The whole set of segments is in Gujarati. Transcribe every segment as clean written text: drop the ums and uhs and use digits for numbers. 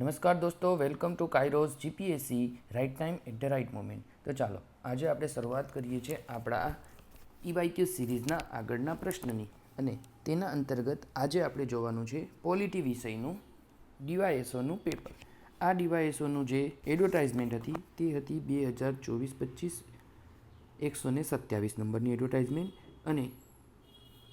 નમસ્કાર દોસ્તો, welcome to Kairos GPSC right time at the right moment. તો ચાલો આજે આપણે શરૂઆત કરીએ છીએ આપણા EYQ સિરીઝના આગળના પ્રશ્નની, અને તેના અંતર્ગત આજે આપણે જોવાનું છે પોલિટી વિષયનું DYSOનું પેપર. આ DYSOનું જે એડવર્ટાઇઝમેન્ટ હતી તે હતી 2024-25 127 નંબરની એડવર્ટાઇઝમેન્ટ, અને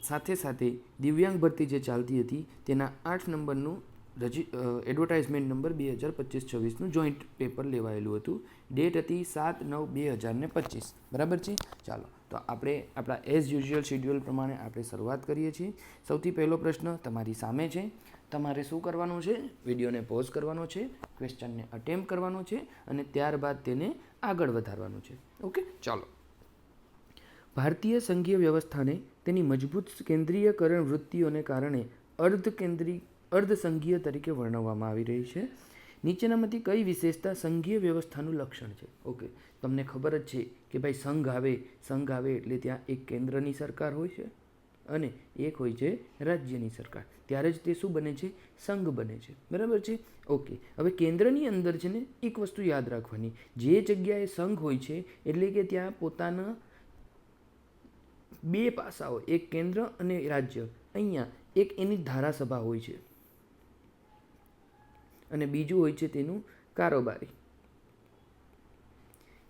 સાથે સાથે દિવ્યાંગ ભરતી જે ચાલતી હતી તેના 8 નંબરનું એડવર્ટાઇઝમેન્ટ નંબર 2025-26નું જોઈન્ટ પેપર લેવાયેલું હતું. ડેટ હતી 7/9/2025. બરાબર છે. ચાલો તો આપણે આપણા એઝ યુઝ્યુઅલ શેડ્યુલ પ્રમાણે આપણે શરૂઆત કરીએ છીએ. સૌથી પહેલો પ્રશ્ન તમારી સામે છે. તમારે શું કરવાનું છે? વિડીયોને પોઝ કરવાનો છે, ક્વેશ્ચનને અટેમ્પ્ટ કરવાનો છે, અને ત્યારબાદ તેને આગળ વધારવાનું છે. ઓકે, ચાલો. ભારતીય સંઘીય વ્યવસ્થાને તેની મજબૂત કેન્દ્રીયકરણ વૃત્તિઓને કારણે અર્ધસંઘીય તરીકે વર્ણવવામાં આવી રહી છે. નીચેનામાંથી કઈ વિશેષતા સંઘીય વ્યવસ્થાનું લક્ષણ છે? ઓકે, તમને ખબર જ છે કે ભાઈ સંઘ આવે એટલે ત્યાં એક કેન્દ્રની સરકાર હોય છે અને એક હોય છે રાજ્યની સરકાર. ત્યારે જ તે શું બને છે? સંઘ બને છે. બરાબર છે. ઓકે, હવે કેન્દ્રની અંદર છે ને એક વસ્તુ યાદ રાખવાની, જે જગ્યાએ સંઘ હોય છે એટલે કે ત્યાં પોતાના બે પાસાઓ, એક કેન્દ્ર અને રાજ્ય. અહીંયા એક એની ધારાસભા હોય છે અને બીજું હોય છે તેનું કારોબારી.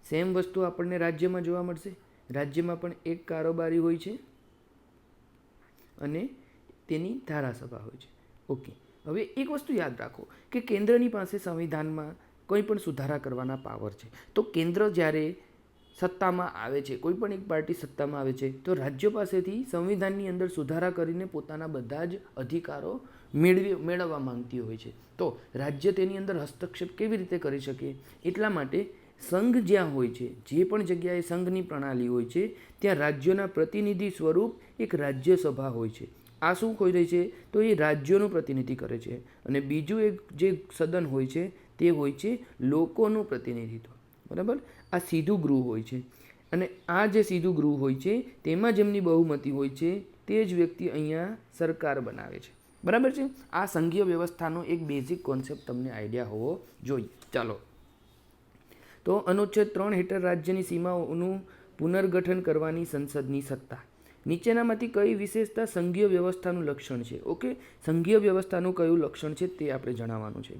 સેમ વસ્તુ આપણને રાજ્યમાં જોવા મળશે. રાજ્યમાં પણ એક કારોબારી હોય છે અને તેની ધારાસભા હોય છે. ઓકે, હવે એક વસ્તુ યાદ રાખો કે કેન્દ્રની પાસે સંવિધાનમાં કોઈ પણ સુધારા કરવાના પાવર છે. તો કેન્દ્ર જ્યારે સત્તામાં આવે છે, કોઈ પણ એક પાર્ટી સત્તામાં આવે છે, તો રાજ્ય પાસેથી સંવિધાનની અંદર સુધારા કરીને પોતાના બધા જ અધિકારો મેળવવા માંગતી હોય છે. તો રાજ્ય તેની અંદર હસ્તક્ષેપ કેવી રીતે કરી શકે? એટલા માટે સંઘ જ્યાં હોય છે, જે પણ જગ્યાએ સંઘની પ્રણાલી હોય છે, ત્યાં રાજ્યોના પ્રતિનિધિ સ્વરૂપ એક રાજ્યસભા હોય છે. આ શું હોય રહી છે? તો એ રાજ્યોનું પ્રતિનિધિ કરે છે. અને બીજું એક જે સદન હોય છે તે હોય છે લોકોનું પ્રતિનિધિત્વ. બરાબર. આ સીધું ગૃહ હોય છે, અને આ જે સીધું ગૃહ હોય છે તેમાં જેમની બહુમતી હોય છે તે જ વ્યક્તિ અહીંયા સરકાર બનાવે છે. બરાબર છે. આ સંઘીય વ્યવસ્થાનો એક બેઝિક કોન્સેપ્ટ તમને આઈડિયા હોવો જોઈએ. ચાલો, તો અનુચ્છેદ 3 હેઠળ રાજ્યની સીમાઓનું પુનર્ગઠન કરવાની સંસદની સત્તા. નીચેનામાંથી કઈ વિશેષતા સંઘીય વ્યવસ્થાનું લક્ષણ છે? ઓકે, સંઘીય વ્યવસ્થાનું કયું લક્ષણ છે તે આપણે જણાવવાનું છે.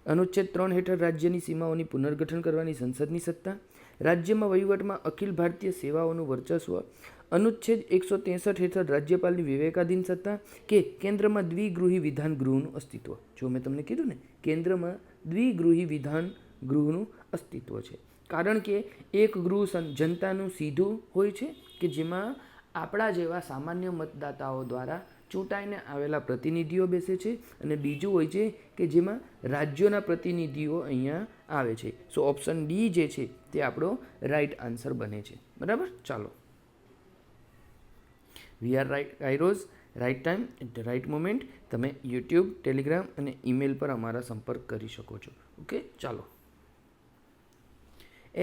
અનુચ્છેદ 3 હેઠળ રાજ્યની સીમાઓની પુનર્ગઠન કરવાની સંસદની સત્તા. રાજ્યમાં વહીવટમાં અખિલ ભારતીય સેવાઓનું વર્ચસ્વ. અનુચ્છેદ 163 હેઠળ રાજ્યપાલની વિવેકાધીન સત્તા, કે કેન્દ્રમાં દ્વિગૃહી વિધાન ગૃહનું અસ્તિત્વ. જો મેં તમને કીધું ને, કેન્દ્રમાં દ્વિગૃહી વિધાન ગૃહનું અસ્તિત્વ છે. કારણ કે એક ગૃહ જનતાનું સીધું હોય છે કે જેમાં આપણા જેવા સામાન્ય મતદાતાઓ દ્વારા ચૂંટાઈને આવેલા પ્રતિનિધિઓ બેસે છે, અને બીજું હોય છે કે જેમાં રાજ્યોના પ્રતિનિધિઓ અહીંયા આવે છે. સો ઓપ્શન ડી જે છે તે આપણો રાઈટ આન્સર બને છે. બરાબર. ચાલો, we are Kairos right time at the right moment. તમે યુટ્યુબ, ટેલિગ્રામ અને ઈમેલ પર અમારા સંપર્ક કરી શકો છો. ઓકે, ચાલો.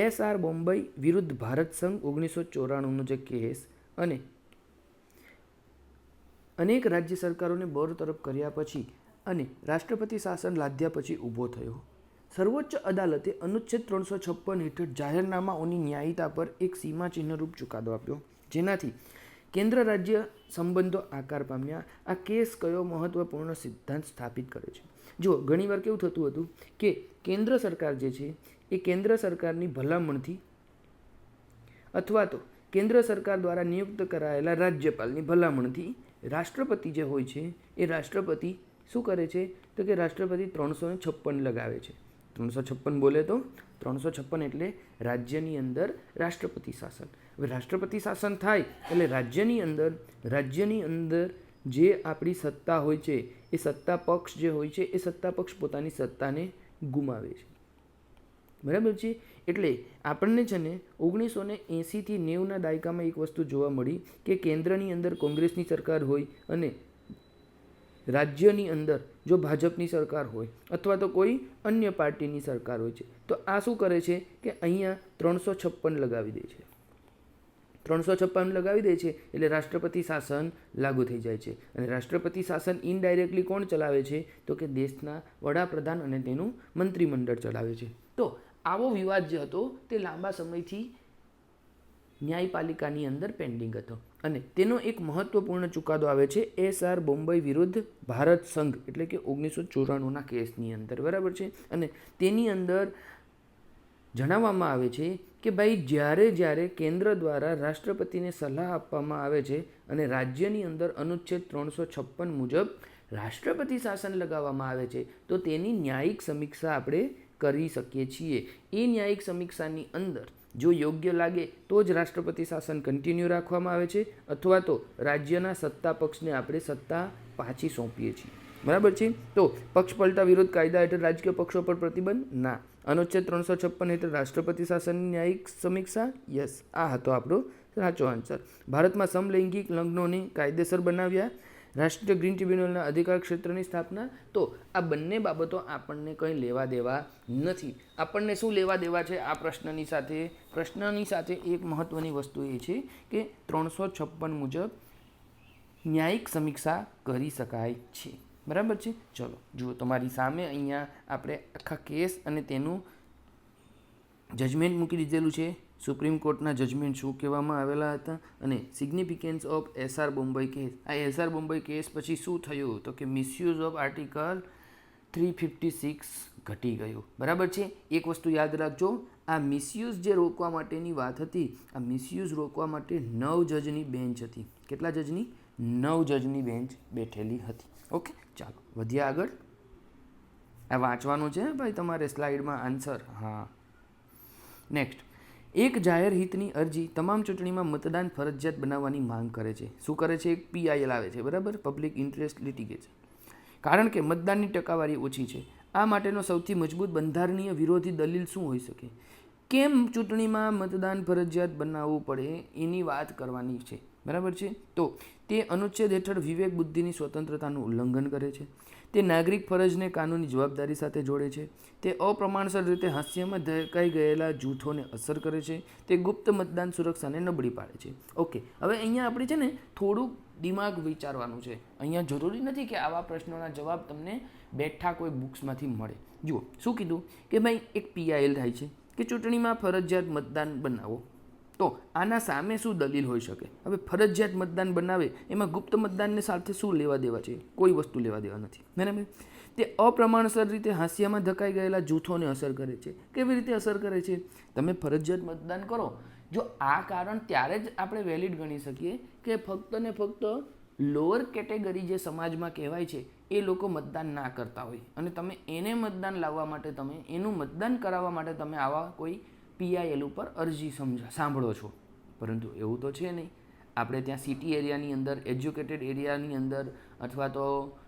SR બોમ્બઈ વિરુદ્ધ ભારત સંઘ 1994નો જે કેસ અને અનેક રાજ્ય સરકારોને બરતરફ કર્યા પછી અને રાષ્ટ્રપતિ શાસન લાદ્યા પછી ઊભો થયો. સર્વોચ્ચ અદાલતે અનુચ્છેદ 356 હેઠળ જાહેરનામાઓની ન્યાયિતા પર એક સીમાચિહ્નરૂપ ચુકાદો આપ્યો, જેનાથી કેન્દ્ર રાજ્ય સંબંધો આકાર પામ્યા. આ કેસ કયો મહત્વપૂર્ણ સિદ્ધાંત સ્થાપિત કરે છે? જો ઘણીવાર કેવું થતું હતું કે કેન્દ્ર સરકાર જે છે એ કેન્દ્ર સરકારની ભલામણથી અથવા તો કેન્દ્ર સરકાર દ્વારા નિયુક્ત કરાયેલા રાજ્યપાલની ભલામણથી રાષ્ટ્રપતિ જે હોય છે એ રાષ્ટ્રપતિ શું કરે છે? તો કે રાષ્ટ્રપતિ 356 લગાવે છે. 356 બોલે તો 356 એટલે રાજ્યની અંદર રાષ્ટ્રપતિ શાસન. હવે રાષ્ટ્રપતિ શાસન થાય એટલે રાજ્યની અંદર જે આપણી સત્તા હોય છે એ સત્તા પક્ષ જે હોય છે એ સત્તા પક્ષ પોતાની સત્તાને ગુમાવે છે. બરાબર છે. એટલે આપણને છે ને 1980 થી 90ના દાયકામાં એક વસ્તુ જોવા મળી કે કેન્દ્રની અંદર કોંગ્રેસની સરકાર હોય અને રાજ્યની અંદર જો ભાજપની સરકાર હોય અથવા તો કોઈ અન્ય પાર્ટીની સરકાર હોય છે, તો આ શું કરે છે કે અહીંયા 356 લગાવી દે છે. 356 લગાવી દે છે એટલે રાષ્ટ્રપતિ શાસન લાગુ થઈ જાય છે. અને રાષ્ટ્રપતિ શાસન ઇનડાયરેક્ટલી કોણ ચલાવે છે? તો કે દેશના વડાપ્રધાન અને તેનું મંત્રીમંડળ ચલાવે છે. તો આવો વિવાદ જે હતો તે લાંબા સમયથી ન્યાયપાલિકાની અંદર પેન્ડિંગ હતો અને તેનો એક મહત્વપૂર્ણ ચુકાદો આવે છે SR બોમ્બઈ વિરુદ્ધ ભારત સંઘ એટલે કે 1994ના કેસની અંદર, બરાબર છે. અને તેની અંદર જણાવવામાં આવે છે કે ભાઈ જ્યારે કેન્દ્ર દ્વારા રાષ્ટ્રપતિને સલાહ આપવામાં આવે છે અને રાજ્યની અંદર અનુચ્છેદ 356 મુજબ રાષ્ટ્રપતિ શાસન લગાવવામાં આવે છે તો તેની ન્યાયિક સમીક્ષા આપણે કરી શકીએ છીએ. એ ન્યાયિક સમીક્ષાની અંદર જો યોગ્ય લાગે તો જ રાષ્ટ્રપતિ શાસન કન્ટિન્યુ રાખવામાં આવે છે અથવા તો રાજ્યના સત્તા પક્ષને આપણે સત્તા પાછી સોંપીએ છીએ, બરાબર છે. તો પક્ષ પલટા વિરોધ કાયદા હેઠળ રાજકીય પક્ષો પર પ્રતિબંધ ના. અનુચ્છેદ 356 હેઠળ રાષ્ટ્રપતિ શાસનની ન્યાયિક સમીક્ષા યસ. આ હતો આપણો સાચો આન્સર. ભારતમાં સમલૈંગિક લગ્નોને કાયદેસર બનાવ્યા. રાષ્ટ્રીય ગ્રીન ટ્રિબ્યુનલના અધિકાર ક્ષેત્રની સ્થાપના. તો આ બંને બાબતો આપણને કંઈ લેવા દેવા નથી. આપણને શું લેવા દેવા છે આ પ્રશ્નની સાથે? પ્રશ્નની સાથે એક મહત્વની વસ્તુ એ છે કે 356 મુજબ ન્યાયિક સમીક્ષા કરી શકાય છે, બરાબર છે. ચલો જુઓ તમારી સામે અહીંયા આપણે આખા કેસ અને તેનું જજમેન્ટ મૂકી દીધેલું છે. સુપ્રીમ કોર્ટના જજમેન્ટ શું કહેવામાં આવેલા હતા અને significance of SR Bombay case. આ SR બોમ્બઈ કેસ પછી શું થયું તો કે મિસયુઝ ઓફ આર્ટિકલ 356 ઘટી ગયું, બરાબર છે. એક વસ્તુ યાદ રાખજો, આ મિસયુઝ જે રોકવા માટેની વાત હતી, આ મિસયુઝ રોકવા માટે 9 જજની બેન્ચ હતી. કેટલા જજની? 9 જજની બેન્ચ બેઠેલી હતી. ઓકે, ચાલો વધ્યા આગળ. આ વાંચવાનું છે ભાઈ તમારે સ્લાઇડમાં આન્સર. હા, નેક્સ્ટ. એક જાહેર હિતની અરજી તમામ ચૂંટણીમાં મતદાન ફરજિયાત બનાવવાની માંગ કરે છે. શું કરે છે? એક PIL આવે છે, બરાબર, પબ્લિક ઇન્ટરેસ્ટ લિટિગેશન. કારણ કે મતદાનની ટકાવારી ઓછી છે. આ માટેનો સૌથી મજબૂત બંધારણીય વિરોધી દલીલ શું હોઈ શકે? કેમ ચૂંટણીમાં મતદાન ફરજિયાત બનાવવું પડે એની વાત કરવાની છે, બરાબર છે. તો તે અનુચ્છેદ હેઠળ વિવેક બુદ્ધિની સ્વતંત્રતાનું ઉલ્લંઘન કરે છે. તે નાગરિક ફરજને કાનૂની જવાબદારી સાથે જોડે છે. તે અપ્રમાણસર રીતે હાસ્યમાં ધકેલાઈ ગયેલા જૂથોને અસર કરે છે. તે ગુપ્ત મતદાન સુરક્ષાને નબળી પાડે છે. ઓકે, હવે અહીંયા આપણે છે ને થોડુંક દિમાગ વિચારવાનું છે. અહીંયા જરૂરી નથી કે આવા પ્રશ્નોના જવાબ તમને બેઠા કોઈ બુક્સમાંથી મળે. જુઓ શું કીધું કે ભાઈ એક PIL થાય છે કે ચૂંટણીમાં ફરજિયાત મતદાન બનાવો. તો આના સામે શું દલીલ હોઈ શકે? હવે ફરજિયાત મતદાન બનાવે એમાં ગુપ્ત મતદાનને સાથે શું લેવા દેવા છે? કોઈ વસ્તુ લેવા દેવા નથી, બરાબર. તે અપ્રમાણસર રીતે હાંસિયામાં ધકાઈ ગયેલા જૂથોને અસર કરે છે. કેવી રીતે અસર કરે છે? તમે ફરજિયાત મતદાન કરો, જો આ કારણ ત્યારે જ આપણે વેલિડ ગણી શકીએ કે ફક્ત ને ફક્ત લોઅર કેટેગરી જે સમાજમાં કહેવાય છે એ લોકો મતદાન ના કરતા હોય અને તમે એને મતદાન લાવવા માટે, તમે એનું મતદાન કરાવવા માટે તમે આવા કોઈ PIL ઉપર અરજી સાંભળો છો. પરંતુ એવું તો છે નહીં. આપણે ત્યાં સિટી એરિયાની અંદર, એજ્યુકેટેડ એરિયાની અંદર અથવા તો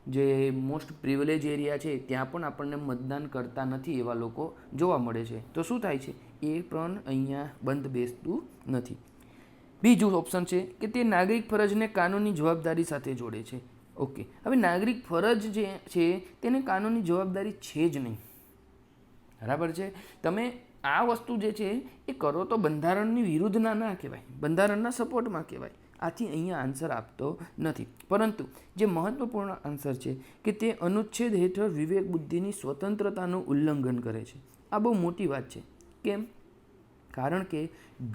જે મોસ્ટ પ્રિવિલેજ એરિયા છે ત્યાં પણ આપણને મતદાન કરતા નથી એવા લોકો જોવા મળે છે. તો શું થાય છે? એ પણ અહીંયા બંધ બેસતું નથી. બીજું ઓપ્શન છે કે તે નાગરિક ફરજને કાનૂની જવાબદારી સાથે જોડે છે. ઓકે, હવે નાગરિક ફરજ જે છે તેને કાનૂની જવાબદારી છે જ નહીં, બરાબર છે. તમે આ વસ્તુ જે છે એ કરો તો બંધારણની વિરુદ્ધના ના કહેવાય, બંધારણના સપોર્ટમાં કહેવાય. આથી અહીંયા આન્સર આપતો નથી. પરંતુ જે મહત્વપૂર્ણ આન્સર છે કે તે અનુચ્છેદ હેઠળ વિવેક બુદ્ધિની સ્વતંત્રતાનું ઉલ્લંઘન કરે છે. આ બહુ મોટી વાત છે. કેમ? કારણ કે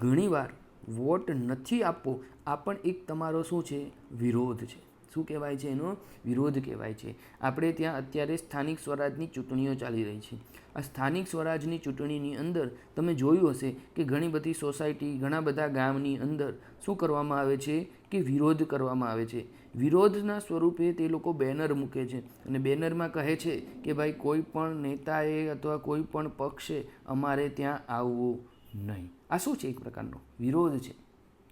ઘણીવાર વોટ નથી આપવો આ પણ એક તમારો શું છે? વિરોધ છે. શું કહેવાય છે? એનો વિરોધ કહેવાય છે. આપણે ત્યાં અત્યારે સ્થાનિક સ્વરાજની ચૂંટણીઓ ચાલી રહી છે. આ સ્થાનિક સ્વરાજની ચૂંટણીની અંદર તમે જોયું હશે કે ઘણી બધી સોસાયટી, ઘણા બધા ગામની અંદર શું કરવામાં આવે છે કે વિરોધ કરવામાં આવે છે. વિરોધના સ્વરૂપે તે લોકો બેનર મૂકે છે અને બેનરમાં કહે છે કે ભાઈ કોઈ પણ નેતાએ અથવા કોઈ પણ પક્ષે અમારે ત્યાં આવવું નહીં. આ શું છે? એક પ્રકારનો વિરોધ છે,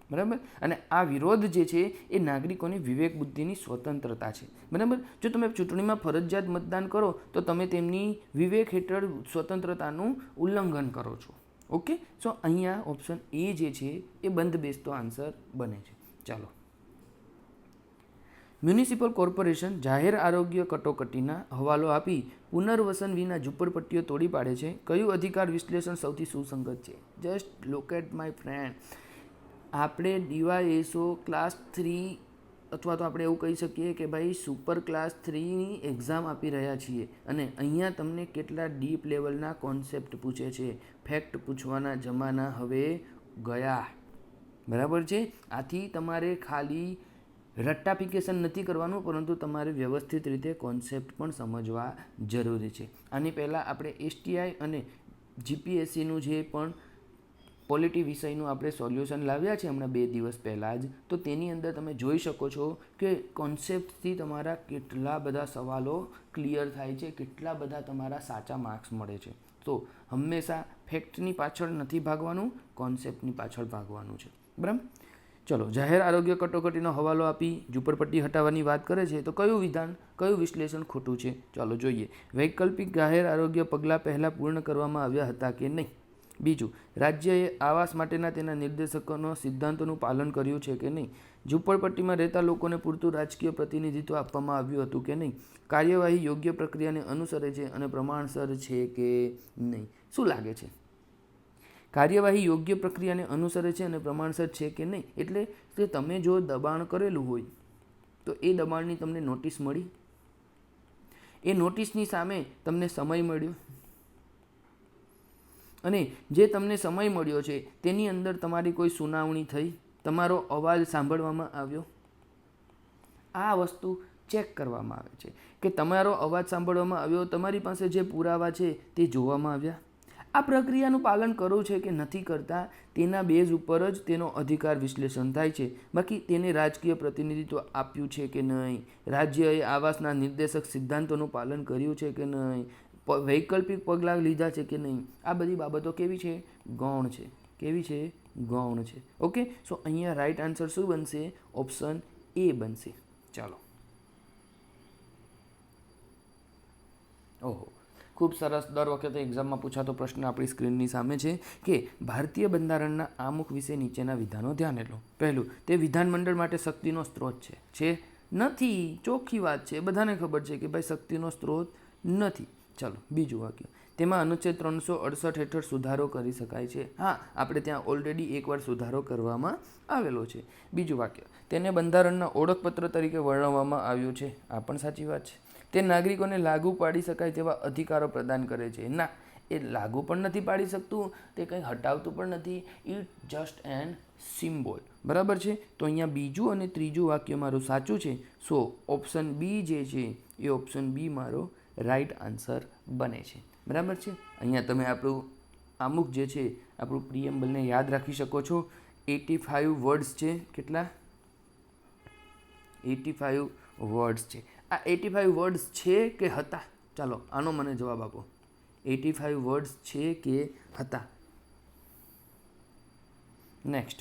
બરાબર. અને આ વિરોધ જે છે એ નાગરિકોની વિવેક બુદ્ધિની સ્વતંત્રતા છે, બરાબર. જો તમે ચૂંટણીમાં ફરજિયાત મતદાન કરો તો તમે તેમની વિવેક હેઠળ સ્વતંત્રતાનું ઉલ્લંઘન કરો છો. ઓકે, સો અહીંયા ઓપ્શન એ જે છે એ બંધ બેસતો આન્સર બને છે. ચાલો, મ્યુનિસિપલ કોર્પોરેશન જાહેર આરોગ્ય કટોકટીના હવાલો આપી પુનર્વસન વિના ઝૂંપડપટ્ટીઓ તોડી પાડે છે. કયું અધિકાર વિશ્લેષણ સૌથી સુસંગત છે? Just look at my friend. આપણે ડીવાયએસઓ ક્લાસ 3 અથવા તો આપણે એવું કહી શકીએ કે ભાઈ સુપર ક્લાસ 3ની એક્ઝામ આપી રહ્યા છીએ અને અહીંયા તમને કેટલા ડીપ લેવલના કોન્સેપ્ટ પૂછે છે. ફેક્ટ પૂછવાના જમાના હવે ગયા, બરાબર છે. આથી તમારે ખાલી રટ્ટાફિકેશન નથી કરવાનું, પરંતુ તમારે વ્યવસ્થિત રીતે કોન્સેપ્ટ પણ સમજવા જરૂરી છે. આની પહેલાં આપણે એસટીઆઈ અને જીપીએસસીનું જે પણ પોલિટી વિષયનું આપણે સોલ્યુશન લાવ્યા છે હમણાં 2 દિવસ પહેલાં જ, તો તેની અંદર તમે જોઈ શકો છો કે કોન્સેપ્ટથી તમારા કેટલા બધા સવાલો ક્લિયર થાય છે, કેટલા બધા તમારા સાચા માર્ક્સ મળે છે. તો હંમેશા ફેક્ટની પાછળ નથી ભાગવાનું, કોન્સેપ્ટની પાછળ ભાગવાનું છે, બરાબર. ચલો, જાહેર આરોગ્ય કટોકટીનો હવાલો આપી ઝૂંપડપટ્ટી હટાવવાની વાત કરે છે, તો કયું વિધાન, કયું વિશ્લેષણ ખોટું છે? ચાલો જોઈએ. વૈકલ્પિક જાહેર આરોગ્ય પગલાં પહેલાં પૂર્ણ કરવામાં આવ્યા હતા કે નહીં? બીજું, રાજ્યએ આવાસ માટેના તેના નિર્દેશકોનો સિદ્ધાંતોનું પાલન કર્યું છે કે નહીં? ઝૂંપડપટ્ટીમાં રહેતા લોકોને પૂરતું રાજકીય પ્રતિનિધિત્વ આપવામાં આવ્યું હતું કે નહીં? કાર્યવાહી યોગ્ય પ્રક્રિયાને અનુસરે છે અને પ્રમાણસર છે કે નહીં? શું લાગે છે? કાર્યવાહી યોગ્ય પ્રક્રિયાને અનુસરે છે અને પ્રમાણસર છે કે નહીં? એટલે કે તમે જો દબાણ કરેલું હોય તો એ દબાણની તમને નોટિસ મળી, એ નોટિસની સામે તમને સમય મળ્યો, અને જે તમને સમય મળ્યો છે તેની અંદર તમારી કોઈ સુનાવણી થઈ, તમારો અવાજ સાંભળવામાં આવ્યો. આ વસ્તુ ચેક કરવામાં આવે છે કે તમારો અવાજ સાંભળવામાં આવ્યો, તમારી પાસે જે પુરાવા છે તે જોવામાં આવ્યા. આ પ્રક્રિયાનું પાલન કરવું છે કે નથી કરતા તેના બેઝ ઉપર જ તેનો અધિકાર વિશ્લેષણ થાય છે. બાકી તેને રાજકીય પ્રતિનિધિત્વ આપ્યું છે કે નહીં, રાજ્યએ આવાસના નિર્દેશક સિદ્ધાંતોનું પાલન કર્યું છે કે નહીં, વૈકલ્પિક પગલાં લીધા છે કે નહીં, આ બધી બાબતો કેવી છે? ગૌણ છે. કેવી છે? ગૌણ છે. ઓકે, સો અહીંયા રાઈટ આન્સર શું બનશે? ઓપ્શન એ બનશે. ચાલો, ઓહો, ખૂબ સરસ. દર વખતે એક્ઝામમાં પૂછાતો પ્રશ્ન આપણી સ્ક્રીનની સામે છે કે ભારતીય બંધારણના આમુખ વિશે નીચેના વિધાનો ધ્યાને લો. પહેલું, તે વિધાનમંડળ માટે શક્તિનો સ્ત્રોત છે? નથી. ચોખ્ખી વાત છે, બધાને ખબર છે કે ભાઈ શક્તિનો સ્ત્રોત નથી. ચાલો, બીજું વાક્ય, તેમાં અનુચ્છેદ 368 હેઠળ સુધારો કરી શકાય છે? હા, આપણે ત્યાં ઓલરેડી એકવાર સુધારો કરવામાં આવેલો છે. બીજું વાક્ય, તેને બંધારણના ઓળખપત્ર તરીકે વર્ણવવામાં આવ્યું છે? આ પણ સાચી વાત છે. તે નાગરિકોને લાગુ પાડી શકાય તેવા અધિકારો પ્રદાન કરે છે? ના, એ લાગુ પણ નથી પાડી શકતું, તે કંઈ હટાવતું પણ નથી. ઇટ જસ્ટ એન સિમ્બોલ, બરાબર છે. તો અહીંયા બીજું અને ત્રીજું વાક્ય મારું સાચું છે. સો ઓપ્શન બી જે છે એ ઓપ્શન બી મારો રાઈટ આન્સર બને છે, બરાબર છે. અહીંયા તમે આપણું આમુખ જે છે, આપણું પ્રિએમ્બલને યાદ રાખી શકો છો. 85 વર્ડ્સ છે. કેટલા? 85 વર્ડ્સ છે. આ 85 વર્ડ્સ છે કે હતા? ચાલો, આનો મને જવાબ આપો. 85 વર્ડ્સ છે કે હતા? નેક્સ્ટ,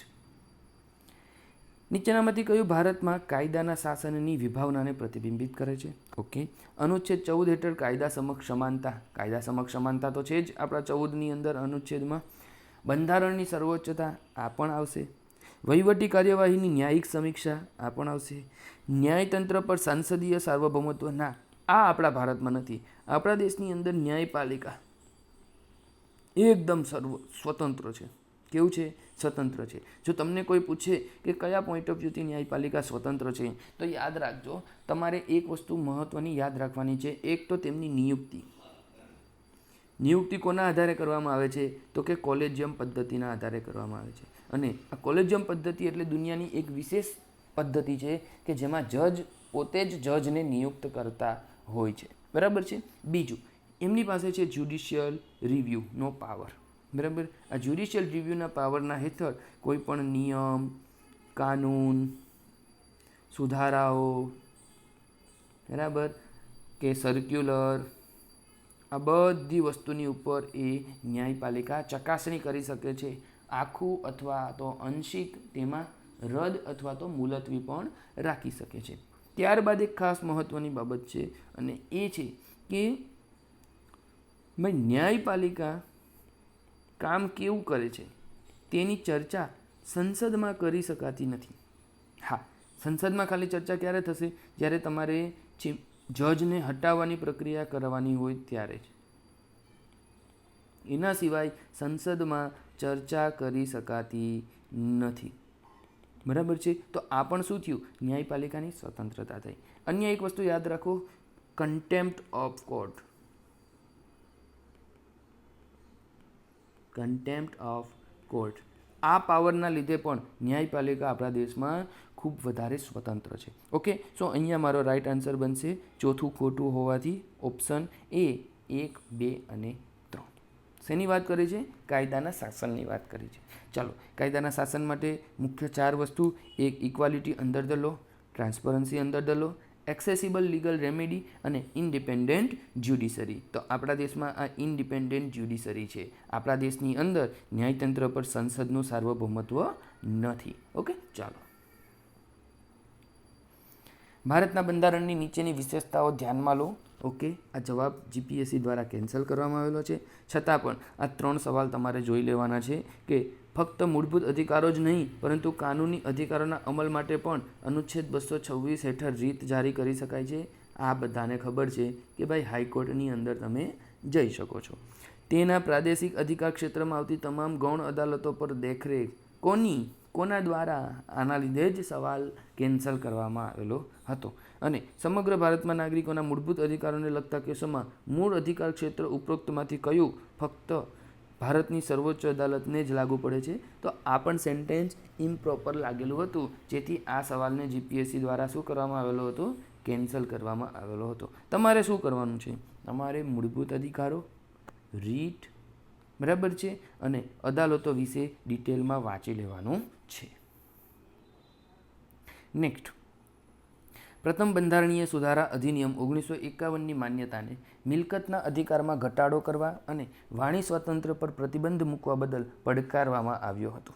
નીચેનામાંથી કયું ભારતમાં કાયદાના શાસનની વિભાવનાને પ્રતિબિંબિત કરે છે? ઓકે, અનુચ્છેદ 14 હેઠળ કાયદા સમક્ષ સમાનતા. કાયદા સમક્ષ સમાનતા તો છે જ આપણા 14ની અંદર અનુચ્છેદમાં. બંધારણની સર્વોચ્ચતા, આ પણ આવશે. વહીવટી કાર્યવાહીની ન્યાયિક સમીક્ષા, આ પણ આવશે. ન્યાયતંત્ર પર સાંસદીય સાર્વભૌમત્વ, ના, આ આપણા ભારતમાં નથી. આપણા દેશની અંદર ન્યાયપાલિકા એકદમ સ્વતંત્ર છે. કેવું છે? સ્વતંત્ર છે. જો તમને કોઈ પૂછે કે કયા પોઈન્ટ ઓફ વ્યૂથી ન્યાયપાલિકા સ્વતંત્ર છે, તો યાદ રાખજો, તમારે એક વસ્તુ મહત્ત્વની યાદ રાખવાની છે. એક તો તેમની નિયુક્તિ. નિયુક્તિ કોના આધારે કરવામાં આવે છે? તો કે કોલેજિયમ પદ્ધતિના આધારે કરવામાં આવે છે. અને આ કોલેજિયમ પદ્ધતિ એટલે દુનિયાની એક વિશેષ પદ્ધતિ છે કે જેમાં જજ પોતે જ જજને નિયુક્ત કરતા હોય છે, બરાબર છે. બીજું, એમની પાસે છે જ્યુડિશિયલ રિવ્યૂનો પાવર, બરાબર. આ જ્યુડિશિયલ રિવ્યૂના પાવરના હેઠળ કોઈ પણ નિયમ, કાનૂન, સુધારાઓ, બરાબર, કે સર્ક્યુલર, આ બધી વસ્તુની ઉપર એ ન્યાયપાલિકા ચકાસણી કરી શકે છે. આખું અથવા તો આંશિક તેમાં રદ અથવા તો મુલતવી પણ રાખી શકે છે. ત્યારબાદ એક ખાસ મહત્ત્વની બાબત છે, અને એ છે કે ભાઈ ન્યાયપાલિકા કામ કેવું કરે છે તેની ચર્ચા સંસદમાં કરી શકાતી નથી. હા, સંસદમાં ખાલી ચર્ચા ક્યારે થશે? જ્યારે તમારે જજને હટાવવાની પ્રક્રિયા કરવાની હોય ત્યારે જ. એના સિવાય સંસદમાં ચર્ચા કરી શકાતી નથી. બરાબર છે. તો આ પણ શું થયું? ન્યાયપાલિકાની સ્વતંત્રતા થઈ. અન્ય એક વસ્તુ યાદ રાખો, contempt of court. Contempt of court, આ પાવરના લીધે પણ ન્યાયપાલિકા આપણા દેશમાં ખૂબ વધારે સ્વતંત્ર છે. ઓકે, સો અહીંયા મારો રાઈટ આન્સર બનશે ચોથું ખોટું હોવાથી ઓપ્શન એ 1, 2 અને 3. શેની વાત કરી છે? કાયદાના શાસનની વાત કરી છે. ચાલો, કાયદાના શાસન માટે મુખ્ય 4 વસ્તુ: એક, equality under the law, transparency under the law, accessible legal remedy અને ઇન્ડિપેન્ડન્ટ જ્યુડિશરી. તો આપણા દેશમાં આ ઇન્ડિપેન્ડન્ટ જ્યુડિશરી છે. આપણા દેશની અંદર ન્યાયતંત્ર પર સંસદનું સાર્વભૌમત્વ નથી. ઓકે, ચાલો. ભારતના બંધારણની નીચેની વિશેષતાઓ ધ્યાનમાં લો. ઓકે, આ જવાબ જીપીએસસી દ્વારા કેન્સલ કરવામાં આવેલો છે. છતાં પણ આ 3 સવાલ તમારે જોઈ લેવાના છે કે ફક્ત મૂળભૂત અધિકારો જ નહીં, પરંતુ કાનૂની અધિકારોના અમલ માટે પણ અનુચ્છેદ 226 હેઠળ રીત જારી કરી શકાય છે. આ બધાને ખબર છે કે ભાઈ હાઈકોર્ટની અંદર તમે જઈ શકો છો. તેના પ્રાદેશિક અધિકાર ક્ષેત્રમાં આવતી તમામ ગૌણ અદાલતો પર દેખરેખ કોના દ્વારા? આના લીધે જ સવાલ કેન્સલ કરવામાં આવેલો હતો. અને સમગ્ર ભારતમાં નાગરિકોના મૂળભૂત અધિકારોને લગતા કેસોમાં મૂળ અધિકાર ક્ષેત્ર ઉપરોક્તમાંથી કયું ફક્ત ભારતની સર્વોચ્ચ અદાલતને જ લાગુ પડે છે? તો આ પણ સેન્ટેન્સ ઇમ્પ્રોપર લાગેલું હતું, જેથી આ સવાલને જીપીએસસી દ્વારા શું કરવામાં આવેલો હતો? કેન્સલ કરવામાં આવેલો હતો. તમારે શું કરવાનું છે? તમારે મૂળભૂત અધિકારો, રીટ, બરાબર છે, અને અદાલતો વિશે ડિટેલમાં વાંચી લેવાનું છે. નેક્સ્ટ, પ્રથમ બંધારણીય સુધારા અધિનિયમ 1951ની માન્યતાને મિલકતના અધિકારમાં ઘટાડો કરવા અને વાણી સ્વાતંત્ર્ય પર પ્રતિબંધ મૂકવા બદલ પડકારવામાં આવ્યો હતો.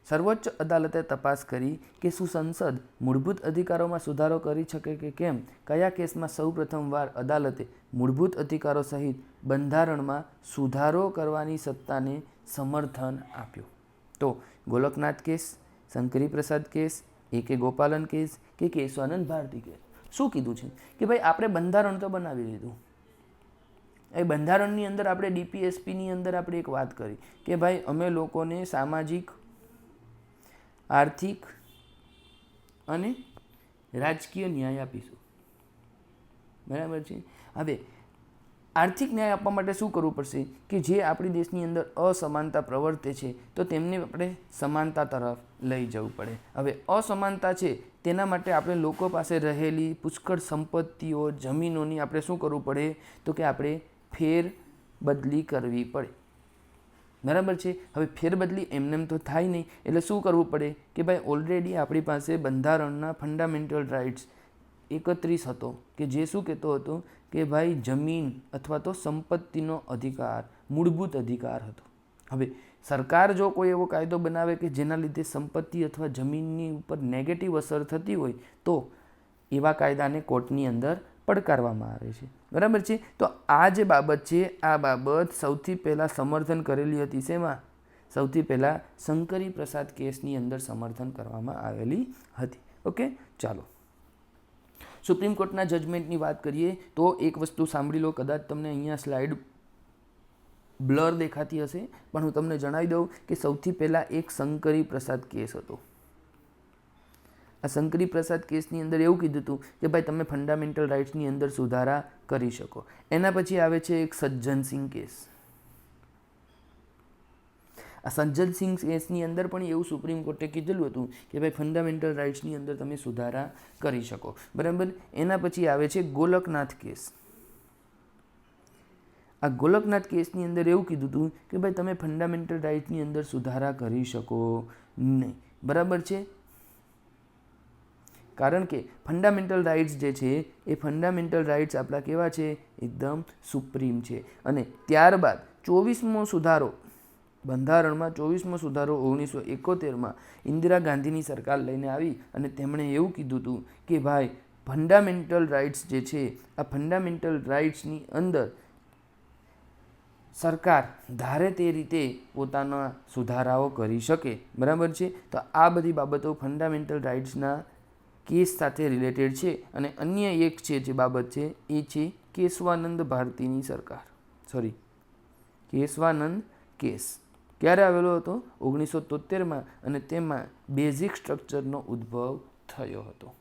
સર્વોચ્ચ અદાલતે તપાસ કરી કે શું સંસદ મૂળભૂત અધિકારોમાં સુધારો કરી શકે કે કેમ? કયા કેસમાં સૌ પ્રથમવાર અદાલતે મૂળભૂત અધિકારો સહિત બંધારણમાં સુધારો કરવાની સત્તાને સમર્થન આપ્યું? તો ગોલકનાથ કેસ, શંકરી પ્રસાદ કેસ, A.K. ગોપાલન કેસ કે કેશવાનંદ ભારતી કેસ. શું કીધું છે કે ભાઈ આપણે બંધારણ તો બનાવી લીધું. એ બંધારણની અંદર આપણે ડીપીએસપીની અંદર આપણે એક વાત કરી કે ભાઈ અમે લોકોને સામાજિક, આર્થિક અને રાજકીય ન્યાય આપીશું. બરાબર છે. હવે આર્થિક ન્યાય આપવા માટે શું કરવું પડશે કે જે આપણી દેશની અંદર અસમાનતા પ્રવર્તે છે તો તેમને આપણે સમાનતા તરફ લઈ જવું પડે. હવે અસમાનતા છે તેના માટે આપણે લોકો પાસે રહેલી પુષ્કળ સંપત્તિઓ, જમીનોની આપણે શું કરવું પડે? તો કે આપણે ફેરબદલી કરવી પડે. બરાબર છે. હવે ફેરબદલી એમનેમ તો થાય નહીં, એટલે શું કરવું પડે કે ભાઈ ઓલરેડી આપણી પાસે બંધારણના ફંડામેન્ટલ રાઇટ્સ 31 હતો કે જે શું કહેતો હતો કે ભાઈ જમીન અથવા તો સંપત્તિનો અધિકાર મૂળભૂત અધિકાર હતો. હવે સરકાર જો કોઈ એવો કાયદો બનાવે કે જેના લીધે સંપત્તિ અથવા જમીનની ઉપર નેગેટિવ અસર થતી હોય તો એવા કાયદાને કોર્ટની અંદર પડકારવામાં આવે છે. બરાબર છે. તો આ જે બાબત છે આ બાબત સૌથી પહેલાં સમર્થન કરેલી હતી શેમાં? સૌથી પહેલાં શંકરી પ્રસાદ કેસની અંદર સમર્થન કરવામાં આવેલી હતી. ઓકે, ચાલો. સુપ્રીમ કોર્ટના જજમેન્ટની વાત કરીએ તો એક વસ્તુ સાંભળી લો. કદાચ તમને અહીંયા સ્લાઇડ બ્લર દેખાતી હશે, પણ હું તમને જણાવી દઉં કે સૌથી પહેલાં એક શંકરી પ્રસાદ કેસ હતો. આ શંકરી પ્રસાદ કેસની અંદર એવું કીધું હતું કે ભાઈ તમે ફંડામેન્ટલ રાઇટ્સની અંદર સુધારા કરી શકો. એના પછી આવે છે એક સજ્જનસિંહ કેસ. આ સજ્જનસિંહ કેસની અંદર પણ એવું સુપ્રીમ કોર્ટે કીધેલું હતું કે ભાઈ ફંડામેન્ટલ રાઇટ્સની અંદર તમે સુધારા કરી શકો. બરાબર. એના પછી આવે છે ગોલકનાથ કેસ. આ ગોલકનાથ કેસની અંદર એવું કીધું હતું કે ભાઈ તમે ફંડામેન્ટલ રાઇટ્સની અંદર સુધારા કરી શકો નહીં. બરાબર છે. કારણ કે ફંડામેન્ટલ રાઇટ્સ જે છે એ ફંડામેન્ટલ રાઇટ્સ આપણા કેવા છે? એકદમ સુપ્રીમ છે. અને ત્યારબાદ 24મો સુધારો, બંધારણમાં 24મો સુધારો 1971માં ઇન્દિરા ગાંધીની સરકાર લઈને આવી અને તેમણે એવું કીધું હતું કે ભાઈ ફંડામેન્ટલ રાઇટ્સ જે છે આ ફંડામેન્ટલ રાઇટ્સની અંદર સરકાર ધારે તે રીતે પોતાના સુધારાઓ કરી શકે. બરાબર છે. તો આ બધી બાબતો ફંડામેન્ટલ રાઇટ્સના કેસ સાથે રિલેટેડ છે. અને અન્ય એક છે જે બાબત છે એ છે કેશવાનંદ ભારતીની સરકાર, કેશવાનંદ કેસ. ક્યારે આવેલો હતો? 1973માં, અને તેમાં બેઝિક સ્ટ્રક્ચરનો ઉદ્ભવ થયો હતો.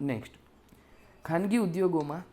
નેક્સ્ટ, ખાનગી ઉદ્યોગોમાં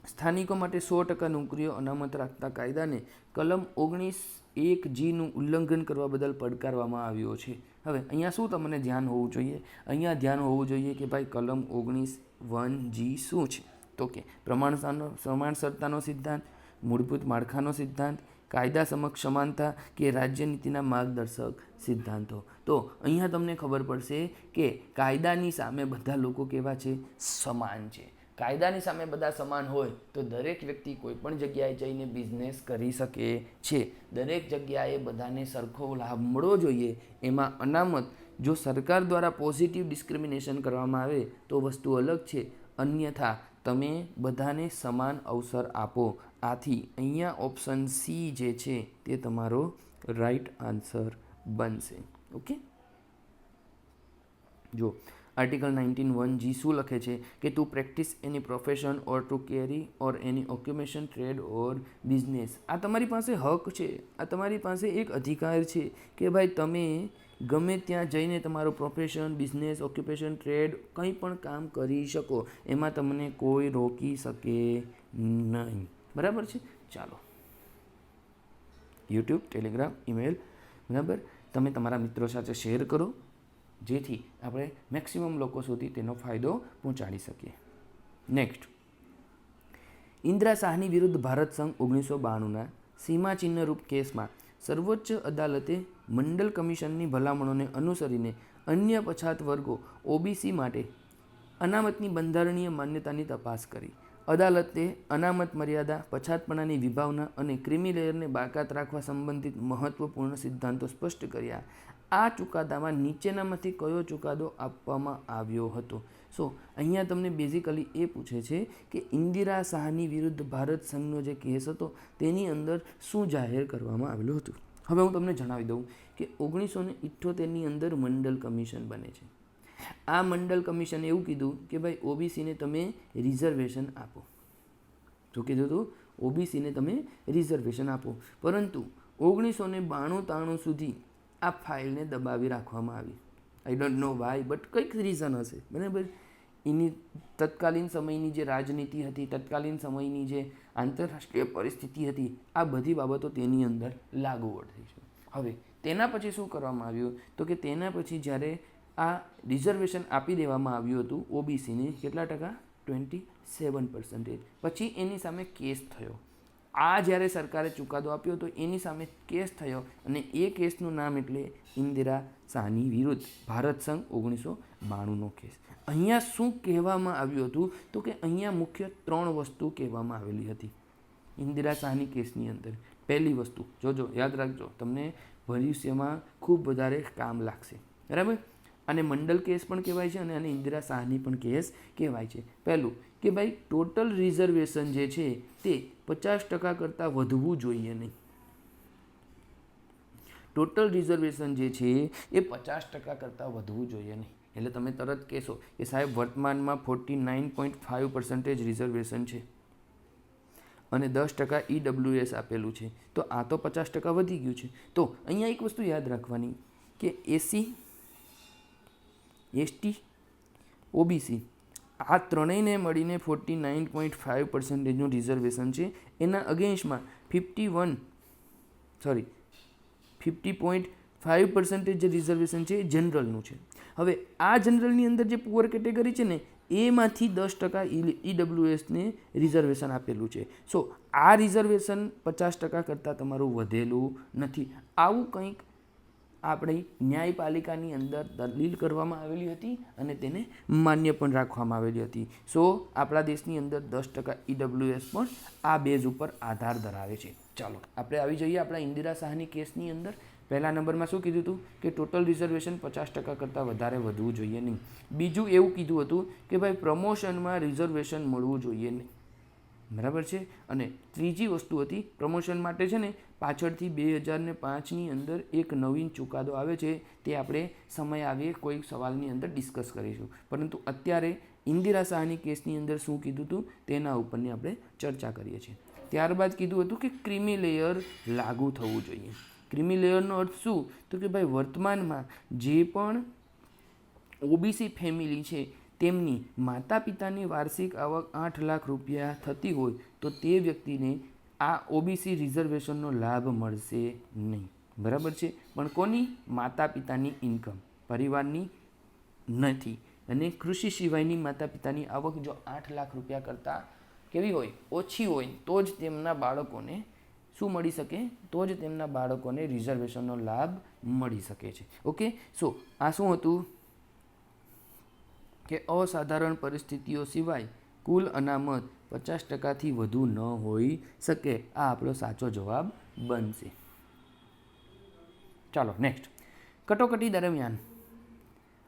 સ્થાનિકો માટે 100% નોકરીઓ અનામત રાખતા કાયદાને કલમ 19(1)G નું ઉલ્લંઘન કરવા બદલ પડકારવામાં આવ્યો છે. હવે અહીંયા શું તમને ધ્યાન હોવું જોઈએ? અહીંયા ધ્યાન હોવું જોઈએ કે ભાઈ કલમ 19(1)G શું છે? તો કે પ્રમાણસરતાનો સિદ્ધાંત, મૂળભૂત માળખાનો સિદ્ધાંત, કાયદા સમક્ષ સમાનતા કે રાજ્યનીતિના માર્ગદર્શક સિદ્ધાંતો. તો અહીંયા તમને ખબર પડશે કે કાયદાની સામે બધા લોકો કેવા છે? સમાન છે. કાયદાની સામે બધા સમાન હોય તો દરેક વ્યક્તિ કોઈ પણ જગ્યાએ જઈને બિઝનેસ કરી શકે છે. દરેક જગ્યાએ બધાને સરખો લાભ મળવો જોઈએ. એમાં અનામત જો સરકાર દ્વારા પોઝિટિવ ડિસ્ક્રિમિનેશન કરવામાં આવે તો વસ્તુ અલગ છે, અન્યથા તમે બધાને સમાન અવસર આપો. આથી અહીંયા ઓપ્શન સી જે છે તે તમારો રાઈટ આન્સર બનશે. ઓકે, જો આર્ટિકલ 19(1)G શું લખે છે કે to practise any profession or to carry or any occupation, trade or business. આ તમારી પાસે હક છે, આ તમારી પાસે એક અધિકાર છે કે ભાઈ તમે ગમે ત્યાં જઈને તમારું પ્રોફેશન, બિઝનેસ, ઓક્યુપેશન, ટ્રેડ કંઈ પણ કામ કરી શકો. એમાં તમને કોઈ રોકી શકે નહીં. બરાબર છે? ચાલો, યુટ્યુબ, ટેલિગ્રામ, ઈમેલ, બરાબર, તમે તમારા મિત્રો સાથે શેર કરો જેથી આપણે મેક્સિમમ લોકો સુધી તેનો ફાયદો પહોંચાડી શકીએ. નેક્સ્ટ, ઇન્દિરા શાહની વિરુદ્ધ ભારત સંઘ 1992ના સીમાચિહ્નરૂપ કેસમાં સર્વોચ્ચ અદાલતે મંડલ કમિશનની ભલામણોને અનુસરીને અન્ય પછાત વર્ગો ઓબીસી માટે અનામતની બંધારણીય માન્યતાની તપાસ કરી. અદાલતે અનામત મર્યાદા, પછાતપણાની વિભાવના અને ક્રિમિલેયરને બાકાત રાખવા સંબંધિત મહત્વપૂર્ણ સિદ્ધાંતો સ્પષ્ટ કર્યા. આ ચુકાદામાં નીચેનામાંથી કયો ચુકાદો આપવામાં આવ્યો હતો? સો અહીંયા તમને બેઝિકલી એ પૂછે છે કે ઇન્દિરા શાહની વિરુદ્ધ ભારત સંઘનો જે કેસ હતો તેની અંદર શું જાહેર કરવામાં આવેલું હતું. હવે હું તમને જણાવી દઉં કે 1978ની અંદર મંડલ કમિશન બને છે. આ મંડલ કમિશને એવું કીધું કે ભાઈ ઓબીસીને તમે રિઝર્વેશન આપો. શું કીધું હતું? ઓબીસીને તમે રિઝર્વેશન આપો. પરંતુ 1992-93 સુધી આ ફાઇલને દબાવી રાખવામાં આવી. I don't know why, but કંઈક રીઝન હશે. બરાબર, એની તત્કાલીન સમયની જે રાજનીતિ હતી, તત્કાલીન સમયની જે આંતરરાષ્ટ્રીય પરિસ્થિતિ હતી, આ બધી બાબતો તેની અંદર લાગુ થઈ છે. હવે તેના પછી શું કરવામાં આવ્યું? તો કે તેના પછી જ્યારે આ રિઝર્વેશન આપી દેવામાં આવ્યું હતું ઓબીસીને, કેટલા ટકા? 27%. પછી એની સામે કેસ થયો. આ જ્યારે સરકારે ચુકાદો આપ્યો તો એની સામે કેસ થયો અને એ કેસનું નામ એટલે ઇન્દિરા શાહની વિરુદ્ધ ભારત સંઘ 1992નો કેસ. અહીંયા શું કહેવામાં આવ્યું હતું? તો કે અહીંયા મુખ્ય 3 વસ્તુ કહેવામાં આવેલી હતી ઇન્દિરા શાહની કેસની અંદર. પહેલી વસ્તુ, જોજો, યાદ રાખજો, તમને ભવિષ્યમાં ખૂબ વધારે કામ લાગશે. બરાબર, આને મંડલ કેસ પણ કહેવાય છે અને આને ઇન્દિરા શાહની પણ કેસ કહેવાય છે. પહેલું કે ભાઈ ટોટલ રિઝર્વેશન જે છે તે 50% કરતાં વધવું જોઈએ નહીં. ટોટલ રિઝર્વેશન જે છે એ 50% કરતાં વધવું જોઈએ નહીં. એટલે તમે તરત કહેશો કે સાહેબ વર્તમાનમાં 49.5% રિઝર્વેશન છે અને 10% ઈડબ્લ્યુએસ આપેલું છે, તો આ તો 50% વધી ગયું છે. તો અહીંયા એક વસ્તુ યાદ રાખવાની કે એસસી, એસટી, ઓબીસી આ ત્રણેયને મળીને 49.5%નું રિઝર્વેશન છે. એના અગેન્સ્ટમાં 50.5% જે રિઝર્વેશન છે એ જનરલનું છે. હવે આ જનરલની અંદર જે પુઅર કેટેગરી છે ને એમાંથી 10% ઈડબ્લ્યુએસને રિઝર્વેશન આપેલું છે. સો આ રિઝર્વેશન 50% કરતાં તમારું વધેલું નથી. આવું કંઈક આપણી ન્યાયપાલિકાની અંદર દલીલ કરવામાં આવેલી હતી અને તેને માન્ય પણ રાખવામાં આવેલી હતી. સો આપણા દેશની અંદર 10% ઈડબ્લ્યુએસ પણ આ બેઝ ઉપર આધાર ધરાવે છે. ચાલો આપણે આવી જઈએ આપણા ઇન્દિરા શાહની કેસની અંદર. પહેલા નંબરમાં શું કીધું હતું કે ટોટલ રિઝર્વેશન 50% કરતાં વધારે વધવું જોઈએ નહીં. બીજું એવું કીધું હતું કે ભાઈ પ્રમોશનમાં રિઝર્વેશન મળવું જોઈએ નહીં. બરાબર છે. અને ત્રીજી વસ્તુ હતી પ્રમોશન માટે છે ને પાછળથી 2005ની અંદર એક નવીન ચુકાદો આવે છે, તે આપણે સમય આવીએ કોઈ સવાલની અંદર ડિસ્કસ કરીશું. પરંતુ અત્યારે ઇન્દિરા શાહની કેસની અંદર શું કીધું હતું તેના ઉપરની આપણે ચર્ચા કરીએ છીએ. ત્યારબાદ કીધું હતું કે ક્રિમી લેયર લાગુ થવું જોઈએ. ક્રિમી લેયરનો અર્થ શું? તો કે ભાઈ વર્તમાનમાં જે પણ ઓબીસી ફેમિલી છે તેમની માતા પિતાની વાર્ષિક આવક 8 લાખ રૂપિયા થતી હોય તો તે વ્યક્તિને આ ઓબીસી રિઝર્વેશનનો લાભ મળશે નહીં. બરાબર છે. પણ કોની? માતા પિતાની ઇન્કમ, પરિવારની નથી. અને કૃષિ સિવાયની માતા પિતાની આવક જો 8 લાખ રૂપિયા કરતાં કેવી હોય? ઓછી હોય તો જ તેમના બાળકોને શું મળી શકે? તો જ તેમના બાળકોને રિઝર્વેશનનો લાભ મળી શકે છે. ઓકે, સો આ શું હતું કે અસાધારણ પરિસ્થિતિઓ સિવાય કુલ અનામત 50%થી વધુ ન હોઈ શકે. આ આપણો સાચો જવાબ બનશે. ચાલો નેક્સ્ટ. કટોકટી દરમિયાન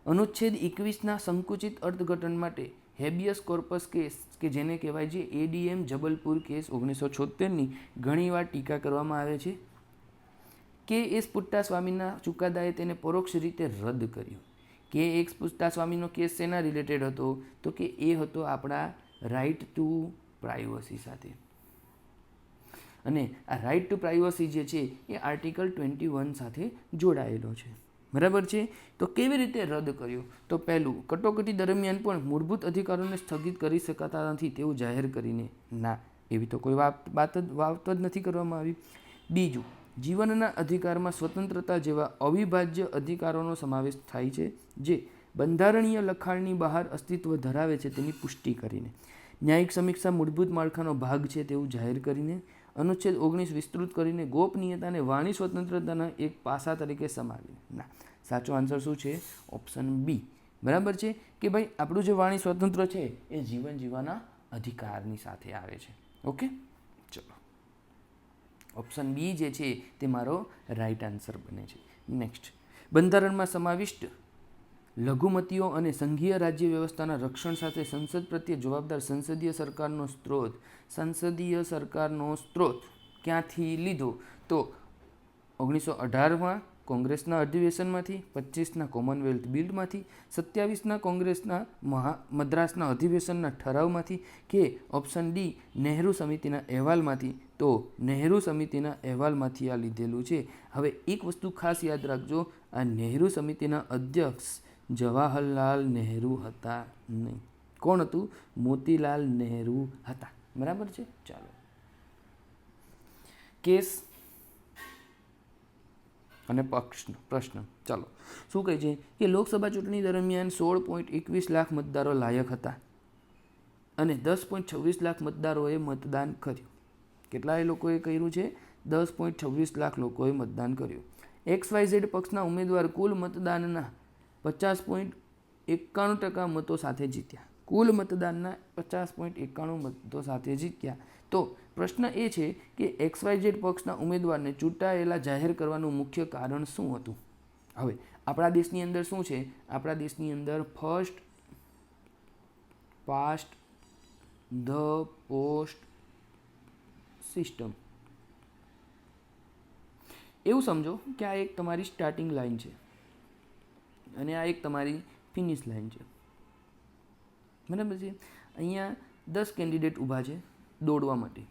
અનુચ્છેદ 21ના સંકુચિત અર્થઘટન માટે હેબિયસ કોર્પસ કેસ કે જેને કહેવાય છે એડીએમ જબલપુર કેસ 1976ની ઘણીવાર ટીકા કરવામાં આવે છે. કે એસ પુટ્ટાસ્વામીના ચુકાદાએ તેને પરોક્ષ રીતે રદ કર્યું. કે એસ પુટ્ટાસ્વામીનો કેસ શેના રિલેટેડ હતો? તો કે એ હતો આપણા રાઇટ ટુ પ્રાઇવસી સાથે. અને આ રાઇટ ટુ પ્રાઇવસી જે છે એ આર્ટિકલ 21 સાથે જોડાયેલો છે. બરાબર છે. તો કેવી રીતે રદ કર્યો? તો પહેલું, કટોકટી દરમિયાન પણ મૂળભૂત અધિકારોને સ્થગિત કરી શકાતા નથી તેવું જાહેર કરીને. ના, એવી તો કોઈ વાત જ નથી કરવામાં આવી. બીજું, જીવનના અધિકારમાં સ્વતંત્રતા જેવા અવિભાજ્ય અધિકારોનો સમાવેશ થાય છે જે બંધારણીય લખાણની બહાર અસ્તિત્વ ધરાવે છે તેની પુષ્ટિ કરીને. ન્યાયિક સમીક્ષા મૂળભૂત માળખાનો ભાગ છે તેવું જાહેર કરીને. અનુચ્છેદ 19 વિસ્તૃત કરીને ગોપનીયતાને વાણી સ્વતંત્રતાના એક પાસા તરીકે સમાવીને. ના, સાચો આન્સર શું છે? Option B. બરાબર છે કે ભાઈ આપણું જે વાણી સ્વતંત્ર છે એ જીવન જીવવાના અધિકારની સાથે આવે છે. ઓકે, ચલો ઓપ્શન બી જે છે તે મારો રાઈટ આન્સર બને છે. નેક્સ્ટ, બંધારણમાં સમાવિષ્ટ લઘુમતીઓ અને સંઘીય રાજ્ય વ્યવસ્થાના રક્ષણ સાથે સંસદ પ્રત્યે જવાબદાર સંસદીય સરકારનો સ્ત્રોત ક્યાંથી લીધો? તો 1918માં કોંગ્રેસના અધિવેશનમાંથી, 25ના કોમનવેલ્થ બિલમાંથી, 27ના કોંગ્રેસના મદ્રાસના અધિવેશનના ઠરાવમાંથી, કે ઓપ્શન ડી નહેરુ સમિતિના અહેવાલમાંથી? તો નહેરુ સમિતિના અહેવાલમાંથી આ લીધેલું છે. હવે એક વસ્તુ ખાસ યાદ રાખજો, આ નહેરુ સમિતિના અધ્યક્ષ જવાહરલાલ નહેરુ હતા નહીં. કોણ હતું? મોતીલાલ નહેરુ હતા. બરાબર છે. ચાલો, કેસ અને પ્રશ્ન. ચાલો, શું કહે છે કે લોકસભા ચૂંટણી દરમિયાન 16.21 લાખ મતદારો લાયક હતા અને 10.26 લાખ મતદારોએ મતદાન કર્યું. કેટલાય લોકોએ કર્યું છે? 10.26 લાખ લોકોએ મતદાન કર્યું. XYZ પક્ષના ઉમેદવાર કુલ મતદાનના 50.91% મતો સાથે જીત્યા. કુલ મતદાનના 50.91 મતો સાથે જીત્યા. તો પ્રશ્ન એ છે કે XYZ પક્ષના ઉમેદવારને ચૂંટાયેલા જાહેર કરવાનું મુખ્ય કારણ શું હતું? હવે આપણા દેશની અંદર શું છે? આપણા દેશની અંદર first past the post system. એવું સમજો કે આ એક તમારી સ્ટાર્ટિંગ લાઈન છે અને આ એક તમારી ફિનિશ લાઈન છે. બરાબર છે. અહીંયા 10 કેન્ડિડેટ ઊભા છે દોડવા માટે.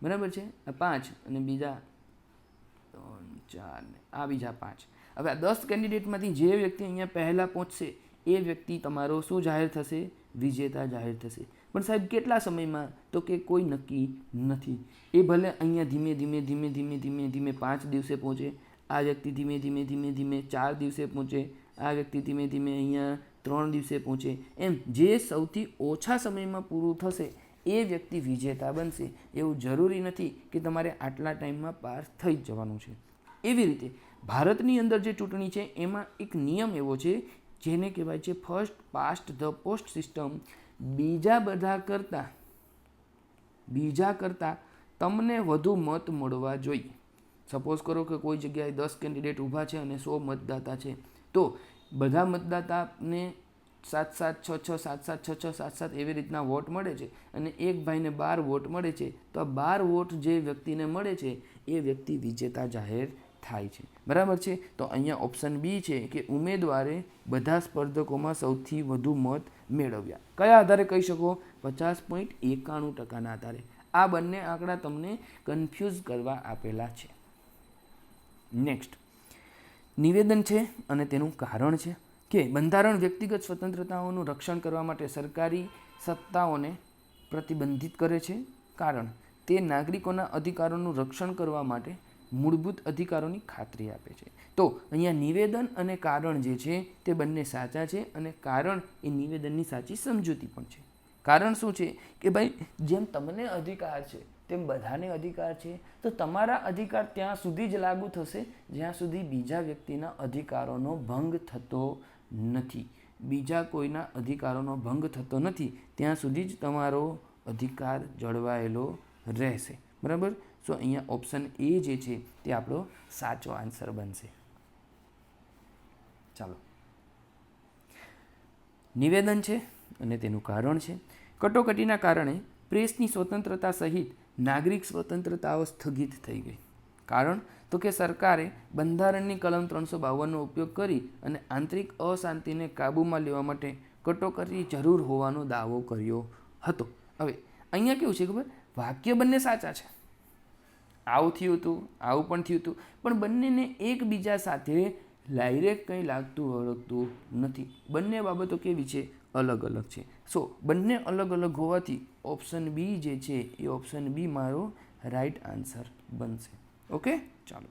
બરાબર છે. આ 5 અને બીજા 3 4 ને આ બીજા 5. હવે આ 10 કેન્ડિડેટમાંથી જે વ્યક્તિ અહીંયા પહેલાં પહોંચશે એ વ્યક્તિ તમારો શું જાહેર થશે? વિજેતા જાહેર થશે. પણ સાહેબ કેટલા સમયમાં? તો કે કોઈ નક્કી નથી. એ ભલે અહીંયા ધીમે ધીમે 5 દિવસે પહોંચે, આ વ્યક્તિ ધીમે ધીમે 4 દિવસે પહોંચે, આ વ્યક્તિ ધીમે ધીમે અહીંયા 3 દિવસે પહોંચે. એમ જે સૌથી ઓછા સમયમાં પૂરું થશે એ વ્યક્તિ વિજેતા બનશે. એવું જરૂરી નથી કે તમારે આટલા ટાઈમમાં પાર થઈ જ જવાનું છે. એવી રીતે ભારતની અંદર જે ચૂંટણી છે એમાં એક નિયમ એવો છે જેને કહેવાય છે first past the post system. બીજા કરતાં તમને વધુ મત મળવા જોઈએ. સપોઝ કરો કે કોઈ જગ્યાએ 10 કેન્ડિડેટ ઊભા છે અને 100 મતદાતા છે, તો બધા મતદાતાને 7-7 એવી રીતના વોટ મળે છે અને એક ભાઈને 12 વોટ મળે છે. તો આ 12 વોટ જે વ્યક્તિને મળે છે એ વ્યક્તિ વિજેતા જાહેર થાય છે. બરાબર છે. તો અહીંયા ઓપ્શન બી છે કે ઉમેદવારે બધા સ્પર્ધકોમાં સૌથી વધુ મત મેળવ્યા. કયા આધારે કહી શકો? 50.91% આધારે. આ બંને આંકડા તમને કન્ફ્યુઝ કરવા આપેલા છે. નેક્સ્ટ નિવેદન છે અને તેનું કારણ છે કે બંધારણ વ્યક્તિગત સ્વતંત્રતાઓનું રક્ષણ કરવા માટે સરકારી સત્તાઓને પ્રતિબંધિત કરે છે. કારણ તે નાગરિકોના અધિકારોનું રક્ષણ કરવા માટે મૂળભૂત અધિકારોની ખાતરી આપે છે. તો અહીંયા નિવેદન અને કારણ જે છે તે બંને સાચા છે અને કારણ એ નિવેદનની સાચી સમજૂતી પણ છે. કારણ શું છે કે ભાઈ જેમ તમને અધિકાર છે તેમ બધાને અધિકાર છે, તો તમારા અધિકાર ત્યાં સુધી જ લાગુ થશે જ્યાં સુધી બીજા વ્યક્તિના અધિકારોનો ભંગ થતો નથી. બીજા કોઈના અધિકારોનો ભંગ થતો નથી ત્યાં સુધી જ તમારો અધિકાર જળવાયેલો રહેશે. બરાબર. સો અહીંયા ઓપ્શન એ જે છે તે આપણો સાચો આન્સર બનશે. ચાલો, નિવેદન છે અને તેનું કારણ છે. કટોકટીના કારણે પ્રેસની સ્વતંત્રતા સહિત નાગરિક સ્વતંત્રતાઓ સ્થગિત થઈ ગઈ. કારણ તો કે સરકારે બંધારણની કલમ 352નો ઉપયોગ કરી અને આંતરિક અશાંતિને કાબૂમાં લેવા માટે કટોકટી જરૂર હોવાનો દાવો કર્યો હતો. હવે અહીંયા કેવું છે ખબર? વાક્ય બંને સાચા છે. આવું થયું હતું, આવું પણ થયું હતું, પણ બંનેને એકબીજા સાથે ડાયરેક્ટ કંઈ લાગતું ઓળખતું નથી. બંને બાબતો કેવી છે? અલગ અલગ છે. સો બંને અલગ અલગ હોવાથી ઓપ્શન બી જે છે એ ઓપ્શન બી મારો રાઈટ આન્સર બનશે. ઓકે, ચાલો.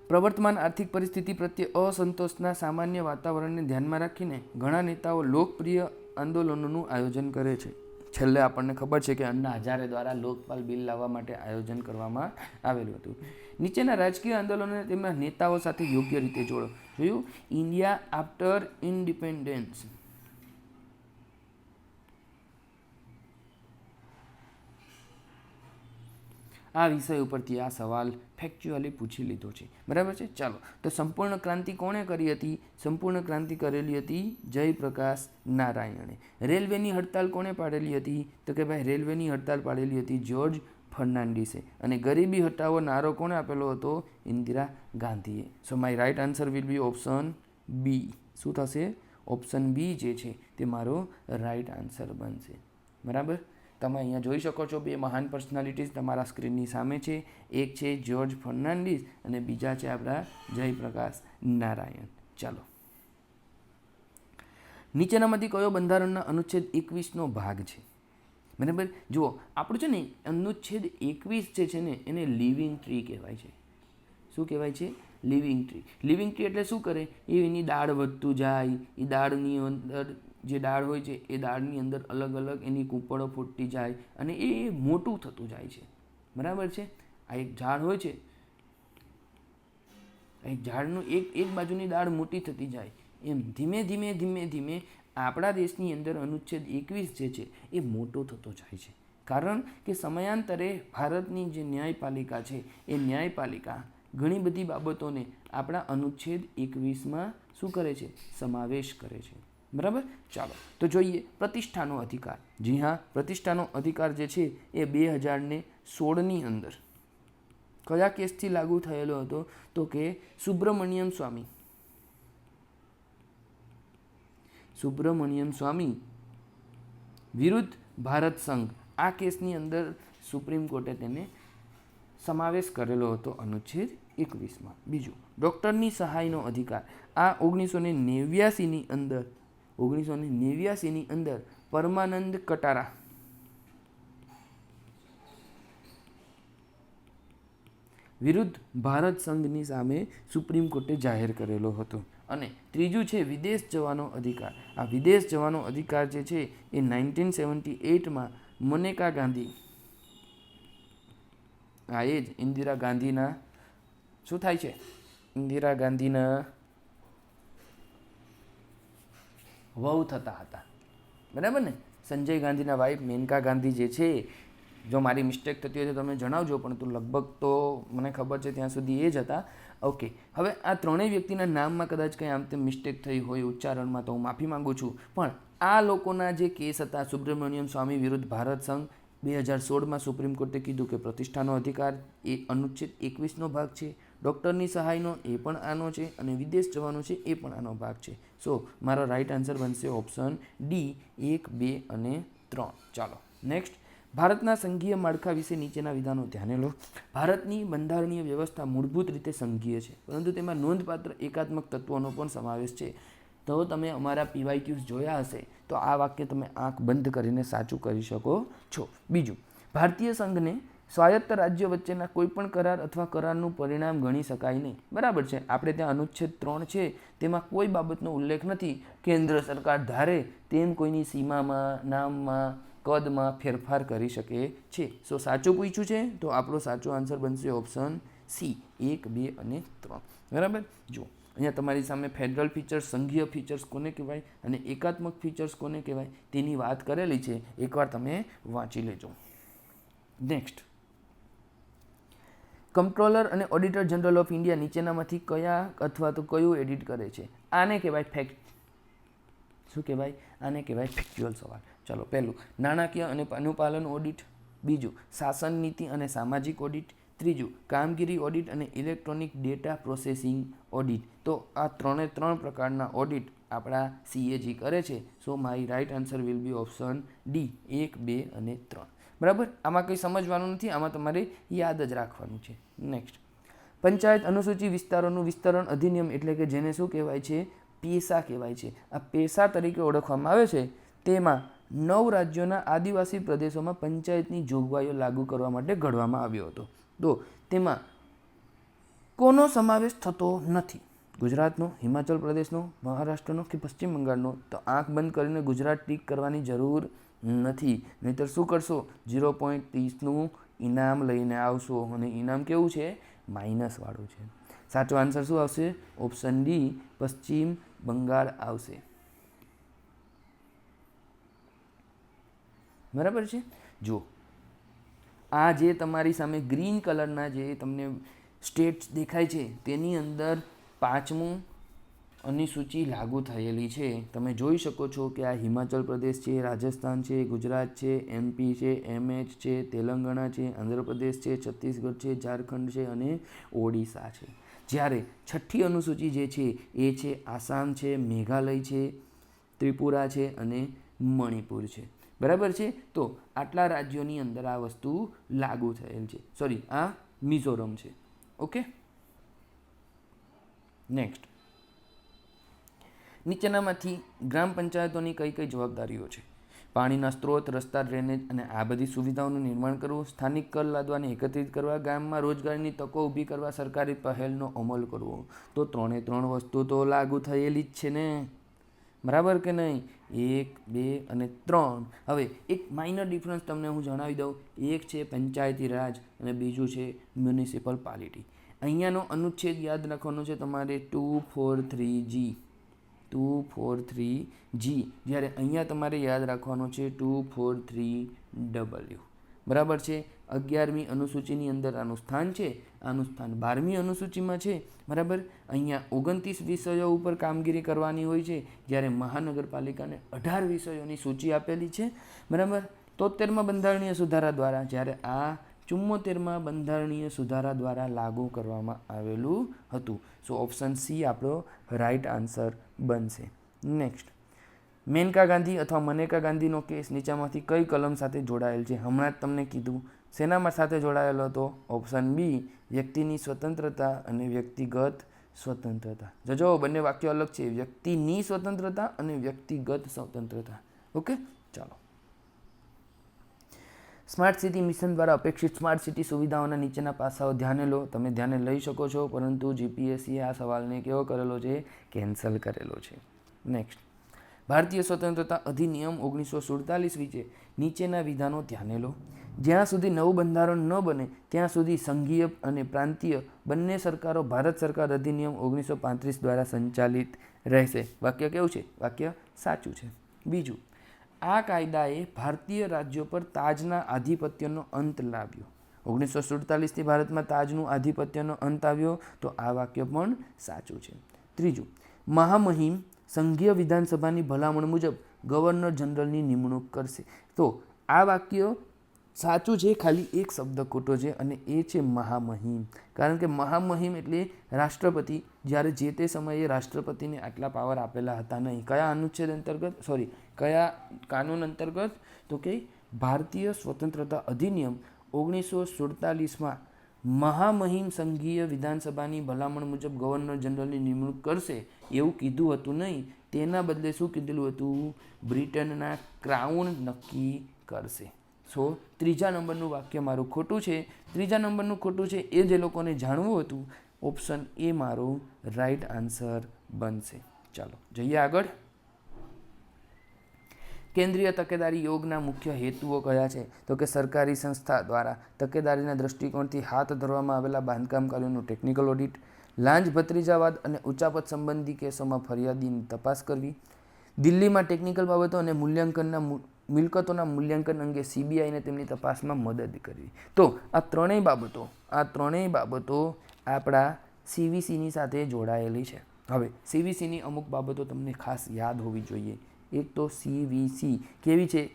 પ્રવર્તમાન આર્થિક પરિસ્થિતિ પ્રત્યે અસંતોષના સામાન્ય વાતાવરણને ધ્યાનમાં રાખીને ઘણા નેતાઓ લોકપ્રિય આંદોલનોનું આયોજન કરે છે. છેલ્લે આપણને ખબર છે કે અન્ના હજારે દ્વારા લોકપાલ બિલ લાવવા માટે આયોજન કરવામાં આવેલું હતું. નીચેના રાજકીય આંદોલનોને તેમના નેતાઓ સાથે યોગ્ય રીતે જોડો. જોયું? India after independence. આ વિષય ઉપરથી આ સવાલ ફેક્ચ્યુઅલી પૂછી લીધો છે. બરાબર છે. ચાલો, તો સંપૂર્ણ ક્રાંતિ કોણે કરી હતી? સંપૂર્ણ ક્રાંતિ કરેલી હતી જયપ્રકાશ નારાયણે. રેલવેની હડતાલ કોણે પાડેલી હતી? તો કે ભાઈ રેલવેની હડતાલ પાડેલી હતી જ્યોર્જ ફર્નાન્ડીસે. અને ગરીબી હટાવો નારો કોણે આપેલો હતો? ઇન્દિરા ગાંધીએ. So my right answer will be option B. શું થશે? ઓપ્શન બી જે છે તે મારો રાઈટ આન્સર બનશે. બરાબર. તમે અહીંયા જોઈ શકો છો બે મહાન પર્સનાલિટીઝ તમારા સ્ક્રીનની સામે છે. એક છે જ્યોર્જ ફર્નાન્ડીસ અને બીજા છે આપણા જયપ્રકાશ નારાયણ. ચાલો, નીચેનામાંથી કયો બંધારણના અનુચ્છેદ 21નો ભાગ છે? બરાબર. જુઓ, આપણું છે ને અનુચ્છેદ 21 જે છે ને એને લિવિંગ ટ્રી કહેવાય છે. શું કહેવાય છે? Living tree. લિવિંગ ટ્રી એટલે શું કરે? એની દાળ વધતું જાય, એ દાળની અંદર જે દાળ હોય છે એ દાળની અંદર અલગ અલગ એની કૂંપળો ફૂટતી જાય અને એ મોટું થતું જાય છે. બરાબર છે. આ એક ઝાડ હોય છે, એક ઝાડનું એક બાજુની દાળ મોટી થતી જાય એમ ધીમે ધીમે ધીમે ધીમે આપણા દેશની અંદર અનુચ્છેદ 21 જે છે એ મોટો થતો જાય છે. કારણ કે સમયાંતરે ભારતની જે ન્યાયપાલિકા છે એ ન્યાયપાલિકા ઘણી બધી બાબતોને આપણા અનુચ્છેદ 21માં શું કરે છે? સમાવેશ કરે છે. બરાબર. ચાલો, તો જોઈએ પ્રતિષ્ઠાનો અધિકાર. જી હા, પ્રતિષ્ઠાનો અધિકાર જે છે એ 2016ની અંદર કયા કેસથી લાગુ થયેલો હતો? તો કે સુબ્રમણ્યમ સ્વામી વિરુદ્ધ ભારત સંઘ. આ કેસની અંદર સુપ્રીમ કોર્ટે તેને સમાવેશ કરેલો હતો અનુચ્છેદ 21માં. બીજું, ડૉક્ટરની સહાયનો અધિકાર. આ 1989ની અંદર પરમાનંદ કટારા વિરુદ્ધ ભારત સંઘની સામે સુપ્રીમ કોર્ટે જાહેર કરેલો હતો. અને ત્રીજું છે વિદેશ જવાનો અધિકાર. આ વિદેશ જવાનો અધિકાર જે છે એ 1978માં મનેકા ગાંધી, આ એ જ ઇન્દિરા ગાંધીના શું થાય છે? ઇન્દિરા ગાંધીના વહુ થતા હતા. બરાબર ને? સંજય ગાંધીના વાઇફ મેનકા ગાંધી જે છે, જો મારી મિસ્ટેક થતી હોય તો તમે જણાવજો, પણ તો લગભગ તો મને ખબર છે ત્યાં સુધી એ જ હતા. ઓકે, હવે આ ત્રણેય વ્યક્તિના નામમાં કદાચ કંઈ આમ તેમ મિસ્ટેક થઈ હોય ઉચ્ચારણમાં તો હું માફી માગું છું. પણ આ લોકોના જે કેસ હતા સુબ્રમણ્યમ સ્વામી વિરુદ્ધ ભારત સંઘ 2016માં સુપ્રીમ કોર્ટે કીધું કે પ્રતિષ્ઠાનો અધિકાર એ અનુચ્છેદ 21નો ભાગ છે. ડૉક્ટરની સહાયનો એ પણ આનો છે અને વિદેશ જવાનો છે એ પણ આનો ભાગ છે. સો મારો રાઈટ આન્સર બનશે ઓપ્શન ડી 1, 2 અને 3. ચાલો નેક્સ્ટ. ભારતના સંઘીય માળખા વિશે નીચેના વિધાનો ધ્યાને લો. ભારતની બંધારણીય વ્યવસ્થા મૂળભૂત રીતે સંઘીય છે, પરંતુ તેમાં નોંધપાત્ર એકાત્મક તત્વોનો પણ સમાવેશ છે. તો તમે અમારા PYQs જોયા હશે તો આ વાક્ય તમે આંખ બંધ કરીને સાચું કરી શકો છો. બીજું, ભારતીય સંઘને સ્વાયત્ત રાજ્યો વચ્ચેના કોઈપણ કરાર અથવા કરારનું પરિણામ ગણી શકાય નહીં. બરાબર છે. આપણે ત્યાં અનુચ્છેદ 3 છે તેમાં કોઈ બાબતનો ઉલ્લેખ નથી. કેન્દ્ર સરકાર ધારે તેમ કોઈની સીમામાં, નામમાં, કદમાં ફેરફાર કરી શકે છે. સો સાચું પૂછ્યું છે તો આપણો સાચો આન્સર બનશે ઓપ્શન સી 1, 2 અને 3. બરાબર. જો અહીંયા તમારી સામે ફેડરલ ફીચર્સ, સંઘીય ફીચર્સ કોને કહેવાય અને એકાત્મક ફીચર્સ કોને કહેવાય તેની વાત કરેલી છે. એકવાર તમે વાંચી લેજો. નેક્સ્ટ, કંટ્રોલર અને ઓડિટર જનરલ ઓફ ઇન્ડિયા નીચેનામાંથી કયા અથવા તો કયું એડિટ કરે છે? આને કહેવાય ફેક્ટ. શું કહેવાય? આને કહેવાય ફેક્ચ્યુઅલ સવાલ. ચાલો, પહેલું નાણાકીય અને અનુપાલન ઓડિટ, બીજું શાસન નીતિ અને સામાજિક ઓડિટ, ત્રીજું કામગીરી ઓડિટ અને ઇલેક્ટ્રોનિક ડેટા પ્રોસેસિંગ ઓડિટ. તો આ 3 પ્રકારના ઓડિટ આપણા CAG કરે છે. So my right answer will be option D 1, 2 અને 3. બરાબર. આમાં કંઈ સમજવાનું નથી, આમાં તમારે યાદ જ રાખવાનું છે. નેક્સ્ટ, પંચાયત અનુસૂચિત વિસ્તારોનું વિસ્તરણ અધિનિયમ એટલે કે જેને શું કહેવાય છે? પેસા કહેવાય છે. આ પેસા તરીકે ઓળખવામાં આવે છે. તેમાં 9 રાજ્યોના આદિવાસી પ્રદેશોમાં પંચાયતની જોગવાઈઓ લાગુ કરવા માટે ઘડવામાં આવ્યો હતો. તો તેમાં કોનો સમાવેશ થતો નથી? ગુજરાતનો, હિમાચલ પ્રદેશનો, મહારાષ્ટ્રનો કે પશ્ચિમ બંગાળનો? તો આંખ બંધ કરીને ગુજરાત ટીક કરવાની જરૂર નથી, નહીંતર શું કરશો? 0.30નું ઇનામ લઈને આવશો અને ઇનામ કેવું છે? માઇનસ વાળું છે. સાચો આન્સર શું આવશે? ઓપ્શન ડી પશ્ચિમ બંગાળ આવશે. બરાબર છે. જો આ જે તમારી સામે ગ્રીન કલરના જે તમને સ્ટેટ્સ દેખાય છે તેની અંદર 5મું અનુસૂચિ લાગુ થયેલી છે. તમે જોઈ શકો છો કે આ હિમાચલ પ્રદેશ છે, રાજસ્થાન છે, ગુજરાત છે, MP છે, MH છે, તેલંગાણા છે, આંધ્રપ્રદેશ છે, છત્તીસગઢ છે, ઝારખંડ છે અને ઓડિશા છે. જ્યારે 6ઠ્ઠી અનુસૂચિ જે છે એ છે આસામ છે, મેઘાલય છે, ત્રિપુરા છે અને મણિપુર છે. બરાબર છે. તો આટલા રાજ્યોની અંદર આ વસ્તુ લાગુ થયેલ છે. સોરી, આ મિઝોરમ છે. ઓકે. નેક્સ્ટ, નીચેનામાંથી ગ્રામ પંચાયતોની કઈ કઈ જવાબદારીઓ છે? પાણીના સ્ત્રોત, રસ્તા, ડ્રેનેજ અને આ બધી સુવિધાઓનું નિર્માણ કરવું, સ્થાનિક કર લાદવાને એકત્રિત કરવા, ગામમાં રોજગારીની તકો ઊભી કરવા સરકારી પહેલનો અમલ કરવો. તો 3 વસ્તુ તો લાગુ થયેલી જ છે ને. બરાબર કે નહીં? 1, 2 અને 3. હવે એક માઇનર ડિફરન્સ તમને હું જણાવી દઉં. એક છે પંચાયતી રાજ અને બીજું છે મ્યુનિસિપલ પાલિટી. અહીંયાનો અનુચ્છેદ યાદ રાખવાનો છે તમારે 243G. 243G. જ્યારે અહીંયા તમારે યાદ રાખવાનો છે 243W. બરાબર છે. 11મી અનુસૂચિની અંદર આનું સ્થાન છે, આનું સ્થાન 12મી અનુસૂચિમાં છે. બરાબર. અહીંયા 29 વિષયો ઉપર કામગીરી કરવાની હોય છે, જ્યારે મહાનગરપાલિકાને 18 વિષયોની સૂચિ આપેલી છે. બરાબર. 73માં બંધારણીય સુધારા દ્વારા, જ્યારે આ 74માં બંધારણીય સુધારા દ્વારા લાગુ કરવામાં આવેલું હતું. સો ઓપ્શન સી આપણો રાઈટ આન્સર બનશે. નેક્સ્ટ, મેનકા ગાંધી અથવા મનેકા ગાંધીનો કેસ નીચેમાંથી કઈ કલમ સાથે જોડાયેલ છે? હમણાં જ તમને કીધું. શેનામાં સાથે જોડાયેલો હતો? ઓપ્શન બી વ્યક્તિની સ્વતંત્રતા અને વ્યક્તિગત સ્વતંત્રતા. જોજો બંને વાક્યો અલગ છે. વ્યક્તિની સ્વતંત્રતા અને વ્યક્તિગત સ્વતંત્રતા. ઓકે. ચાલો, સ્માર્ટ સિટી મિશન દ્વારા અપેક્ષિત સ્માર્ટ સિટી સુવિધાઓના નીચેના પાસાઓ ધ્યાને લો. તમે ધ્યાને લઈ શકો છો, પરંતુ GPSCએ આ સવાલને કેવો કરેલો છે? કેન્સલ કરેલો છે. નેક્સ્ટ, ભારતીય સ્વતંત્રતા અધિનિયમ 1947 વિશે નીચેના વિધાનો ધ્યાને લો. જ્યાં સુધી નવું બંધારણ ન બને ત્યાં સુધી સંઘીય અને પ્રાંતીય બંને સરકારો ભારત સરકાર અધિનિયમ 1935 દ્વારા સંચાલિત રહેશે. વાક્ય કેવું છે? વાક્ય સાચું છે. બીજું, આ કાયદાએ ભારતીય રાજ્યો પર તાજના આધિપત્યનો અંત લાવ્યો. 1947થી ભારતમાં તાજનું આધિપત્યનો અંત આવ્યો. તો આ વાક્ય પણ સાચું છે. ત્રીજું, મહામહિમ સંઘીય વિધાનસભાની ભલામણ મુજબ ગવર્નર જનરલની નિમણૂક કરશે. તો આ વાક્ય સાચું છે, ખાલી એક શબ્દ ખોટો છે અને એ છે મહામહિમ. કારણ કે મહામહિમ એટલે રાષ્ટ્રપતિ, જ્યારે જે તે સમયે રાષ્ટ્રપતિને આટલા પાવર આપેલા હતા નહીં. કયા અનુચ્છેદ અંતર્ગત, કયા કાનૂન અંતર્ગત? તો કે ભારતીય સ્વતંત્રતા અધિનિયમ 1947માં મહામહિમ સંઘીય વિધાનસભાની ભલામણ મુજબ ગવર્નર જનરલની નિમણૂક કરશે એવું કીધું હતું નહીં. તેના બદલે શું કીધેલું હતું? બ્રિટનના ક્રાઉન નક્કી કરશે. સો ત્રીજા નંબરનું વાક્ય મારું ખોટું છે. ત્રીજા નંબરનું ખોટું છે એ જે લોકોને જાણવું હતું, ઓપ્શન એ મારો રાઈટ આન્સર બનશે. ચાલો જઈએ આગળ. કેન્દ્રીય તકેદારી યોગના મુખ્ય હેતુઓ કયા છે? તો કે સરકારી સંસ્થા દ્વારા તકેદારીના દ્રષ્ટિકોણથી હાથ ધરવામાં આવેલા બાંધકામ કાર્યોનું ટેકનિકલ ઓડિટ, લાંચ ભત્રીજાવાદ અને ઉચાપત સંબંધી કેસોમાં ફરિયાદીની તપાસ કરવી, દિલ્હીમાં ટેકનિકલ બાબતો અને મિલકતોના મૂલ્યાંકન અંગે સીબીઆઈને તેમની તપાસમાં મદદ કરવી. તો આ ત્રણેય બાબતો આપણા સીવીસીની સાથે જોડાયેલી છે. હવે સીવીસીની અમુક બાબતો તમને ખાસ યાદ હોવી જોઈએ. એક તો સીવીસી કેવી છે?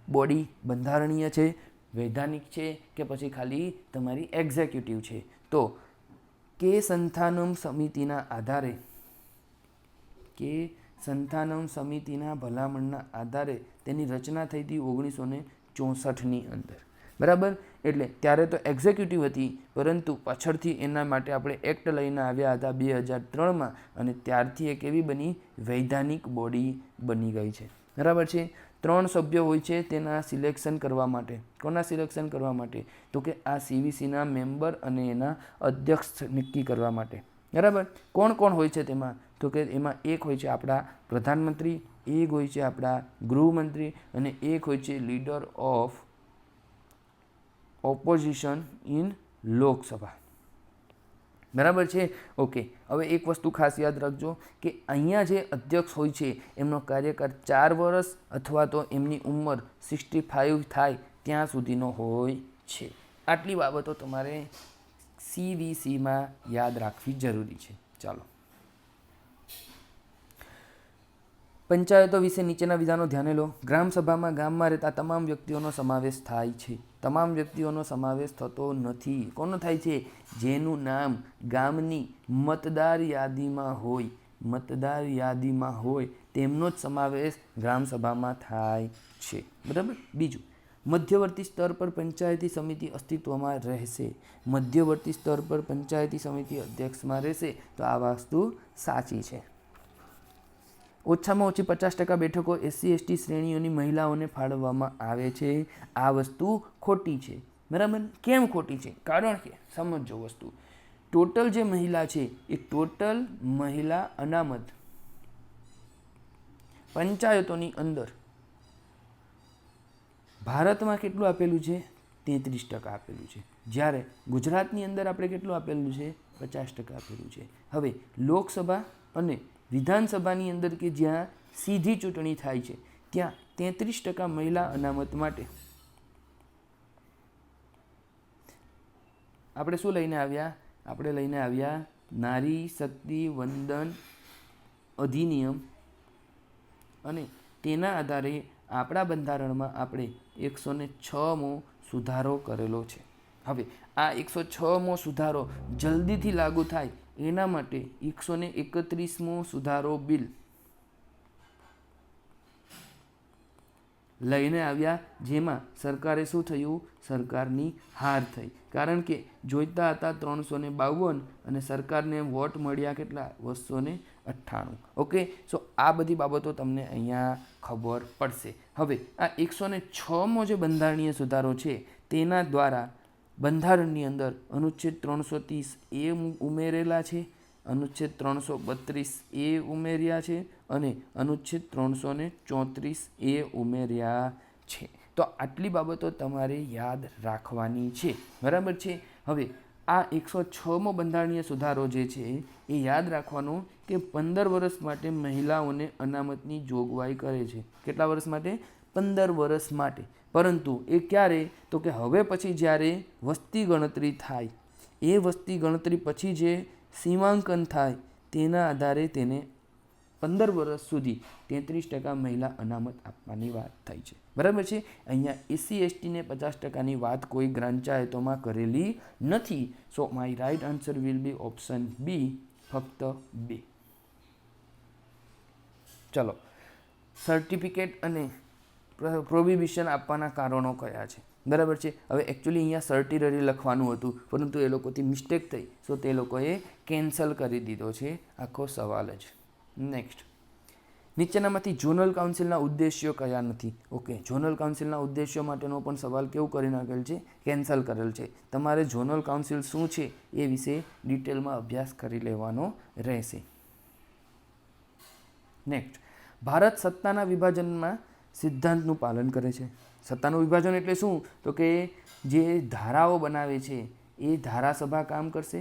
બોડી બંધારણીય છે, વૈધાનિક છે કે પછી ખાલી તમારી એક્ઝિક્યુટિવ છે? તો કે સંથાનમ સમિતિના ભલામણના આધારે તેની રચના થઈ હતી 1964ની અંદર. બરાબર? એટલે ત્યારે તો એક્ઝિક્યુટિવ હતી, પરંતુ પાછળથી એના માટે આપણે એક્ટ લઈને આવ્યા હતા 2003માં, અને ત્યારથી એ કેવી બની? વૈધાનિક બોડી બની ગઈ છે. બરાબર છે? 3 સભ્યો હોય છે તેના સિલેક્શન કરવા માટે. કોના સિલેક્શન કરવા માટે? તો કે આ સીવીસીના મેમ્બર અને એના અધ્યક્ષ નક્કી કરવા માટે. બરાબર? કોણ કોણ હોય છે તેમાં? તો કે એમાં એક હોય છે આપણા પ્રધાનમંત્રી, એક હોય છે આપણા ગૃહમંત્રી, અને એક હોય છે leader of opposition in Lok Sabha. બરાબર છે? ઓકે. હવે એક વસ્તુ ખાસ યાદ રાખજો કે અહીંયા જે અધ્યક્ષ હોય છે એમનો કાર્યકાળ 4 વર્ષ અથવા તો એમની ઉંમર 65 થાય ત્યાં સુધીનો હોય છે. આટલી બાબતો તમારે સીવીસીમાં યાદ રાખવી જરૂરી છે. ચાલો, પંચાયતો વિશે નીચેના વિધાનો ધ્યાને લો. ગ્રામસભામાં ગામમાં રહેતા તમામ વ્યક્તિઓનો સમાવેશ થાય છે. તમામ વ્યક્તિઓનો સમાવેશ થતો નથી. કોનો થાય છે? જેનું નામ ગામની મતદાર યાદીમાં હોય તેમનો જ સમાવેશ ગ્રામસભામાં થાય છે. બરાબર? બીજું, મધ્યવર્તી સ્તર પર પંચાયતી સમિતિ અસ્તિત્વમાં રહેશે. મધ્યવર્તી સ્તર પર પંચાયતી સમિતિ અધ્યક્ષમાં રહેશે. તો આ વસ્તુ સાચી છે. ઓછામાં ઓછી 50% બેઠકો SC/ST શ્રેણીઓની મહિલાઓને ફાળવવામાં આવે છે. આ વસ્તુ ખોટી છે. બરાબર? કેમ ખોટી છે? કારણ કે સમજો વસ્તુ, ટોટલ જે મહિલા છે એ ટોટલ મહિલા અનામત પંચાયતોની અંદર ભારતમાં કેટલું આપેલું છે? 33% આપેલું છે. જ્યારે ગુજરાતની અંદર આપણે કેટલું આપેલું છે? 50% આપેલું છે. હવે લોકસભા અને વિધાનસભાની અંદર કે જ્યાં સીધી ચૂંટણી થાય છે ત્યાં 33% મહિલા અનામત માટે આપણે શું લઈને આવ્યા? આપણે લઈને આવ્યા નારી શક્તિ વંદન અધિનિયમ, અને તેના આધારે આપણા બંધારણમાં આપણે 106મો સુધારો કરેલો છે. હવે આ 106મો સુધારો જલ્દીથી લાગુ થાય એના માટે 131મો સુધારો બિલ લઈને આવ્યા, જેમાં સરકારે શું થયું? સરકારની હાર થઈ. કારણ કે જોઈતા હતા 352 અને સરકારને વોટ મળ્યા કેટલા? 298. ઓકે. સો આ બધી બાબતો તમને અહીંયા ખબર પડશે. હવે આ 106મો જે બંધારણીય સુધારો છે તેના દ્વારા બંધારણની અંદર અનુચ્છેદ 330A ઉમેરેલા છે, અનુચ્છેદ 332A ઉમેર્યા છે અને અનુચ્છેદ 334A ઉમેર્યા છે. તો આટલી બાબતો તમારે યાદ રાખવાની છે. બરાબર છે? હવે આ 106મો બંધારણીય સુધારો જે છે એ યાદ રાખવાનો કે 15 વર્ષ માટે મહિલાઓને અનામતની જોગવાઈ કરે છે. કેટલા વર્ષ માટે? 15 વર્ષ માટે. પરંતુ એ ક્યારે? તો કે હવે પછી જ્યારે વસ્તી ગણતરી થાય, એ વસ્તી ગણતરી પછી જે સીમાંકન થાય તેના આધારે તેને 15 વર્ષ સુધી 33% મહિલા અનામત આપવાની વાત થઈ છે. બરાબર છે. અહીંયા SC/ST ને 50%ની વાત કોઈ ગ્રામપંચાયતોમાં કરેલી નથી. So my right answer will be option B, ફક્ત 2. ચલો, સર્ટિફિકેટ અને પ્રોહિબિશન આપવાના કારણો કયા છે? બરાબર છે. હવે એકચ્યુઅલી અહીંયા સર્ટિરરી લખવાનું હતું, પરંતુ એ લોકોથી મિસ્ટેક થઈ, સો તે લોકોએ કેન્સલ કરી દીધો છે આખો સવાલ જ. નેક્સ્ટ, નીચેનામાંથી ઝોનલ કાઉન્સિલના ઉદ્દેશ્યો કયા નથી? ઓકે, ઝોનલ કાઉન્સિલના ઉદ્દેશ્યો માટેનો પણ સવાલ કેવું કરી નાખેલ છે? કેન્સલ કરેલ છે. તમારે ઝોનલ કાઉન્સિલ શું છે એ વિશે ડિટેલમાં અભ્યાસ કરી લેવાનો રહેશે. નેક્સ્ટ, ભારત સત્તાના વિભાજનમાં સિદ્ધાંતનું પાલન કરે છે. સત્તાનું વિભાજન એટલે શું? તો કે જે ધારાઓ બનાવે છે એ ધારાસભા કામ કરશે,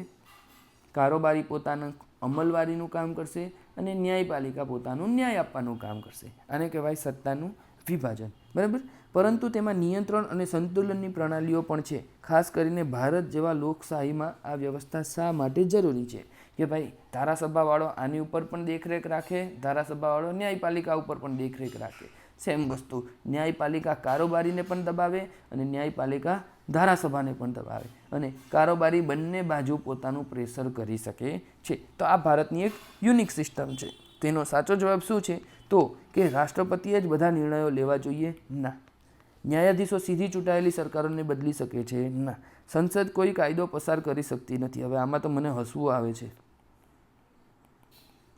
કારોબારી પોતાનું અમલવારીનું કામ કરશે અને ન્યાયપાલિકા પોતાનું ન્યાય આપવાનું કામ કરશે. આને કહેવાય સત્તાનું વિભાજન. બરાબર. પરંતુ તેમાં નિયંત્રણ અને સંતુલનની પ્રણાલીઓ પણ છે. ખાસ કરીને ભારત જેવા લોકશાહીમાં આ વ્યવસ્થા શા માટે જરૂરી છે? કે ભાઈ ધારાસભાવાળો આની ઉપર પણ દેખરેખ રાખે, ધારાસભાવાળો ન્યાયપાલિકા ઉપર પણ દેખરેખ રાખે. સેમ વસ્તુ, ન્યાયપાલિકા કારોબારીને પણ દબાવે અને ન્યાયપાલિકા ધારાસભાને પણ દબાવે, અને કારોબારી બંને બાજુ પોતાનું પ્રેશર કરી શકે છે. તો આ ભારતની એક યુનિક સિસ્ટમ છે. તેનો સાચો જવાબ શું છે? તો કે રાષ્ટ્રપતિએ જ બધા નિર્ણયો લેવા જોઈએ? ના. ન્યાયાધીશો સીધી ચૂંટાયેલી સરકારોને બદલી શકે છે? ના. સંસદ કોઈ કાયદો પસાર કરી શકતી નથી. હવે આમાં તો મને હસવું આવે છે.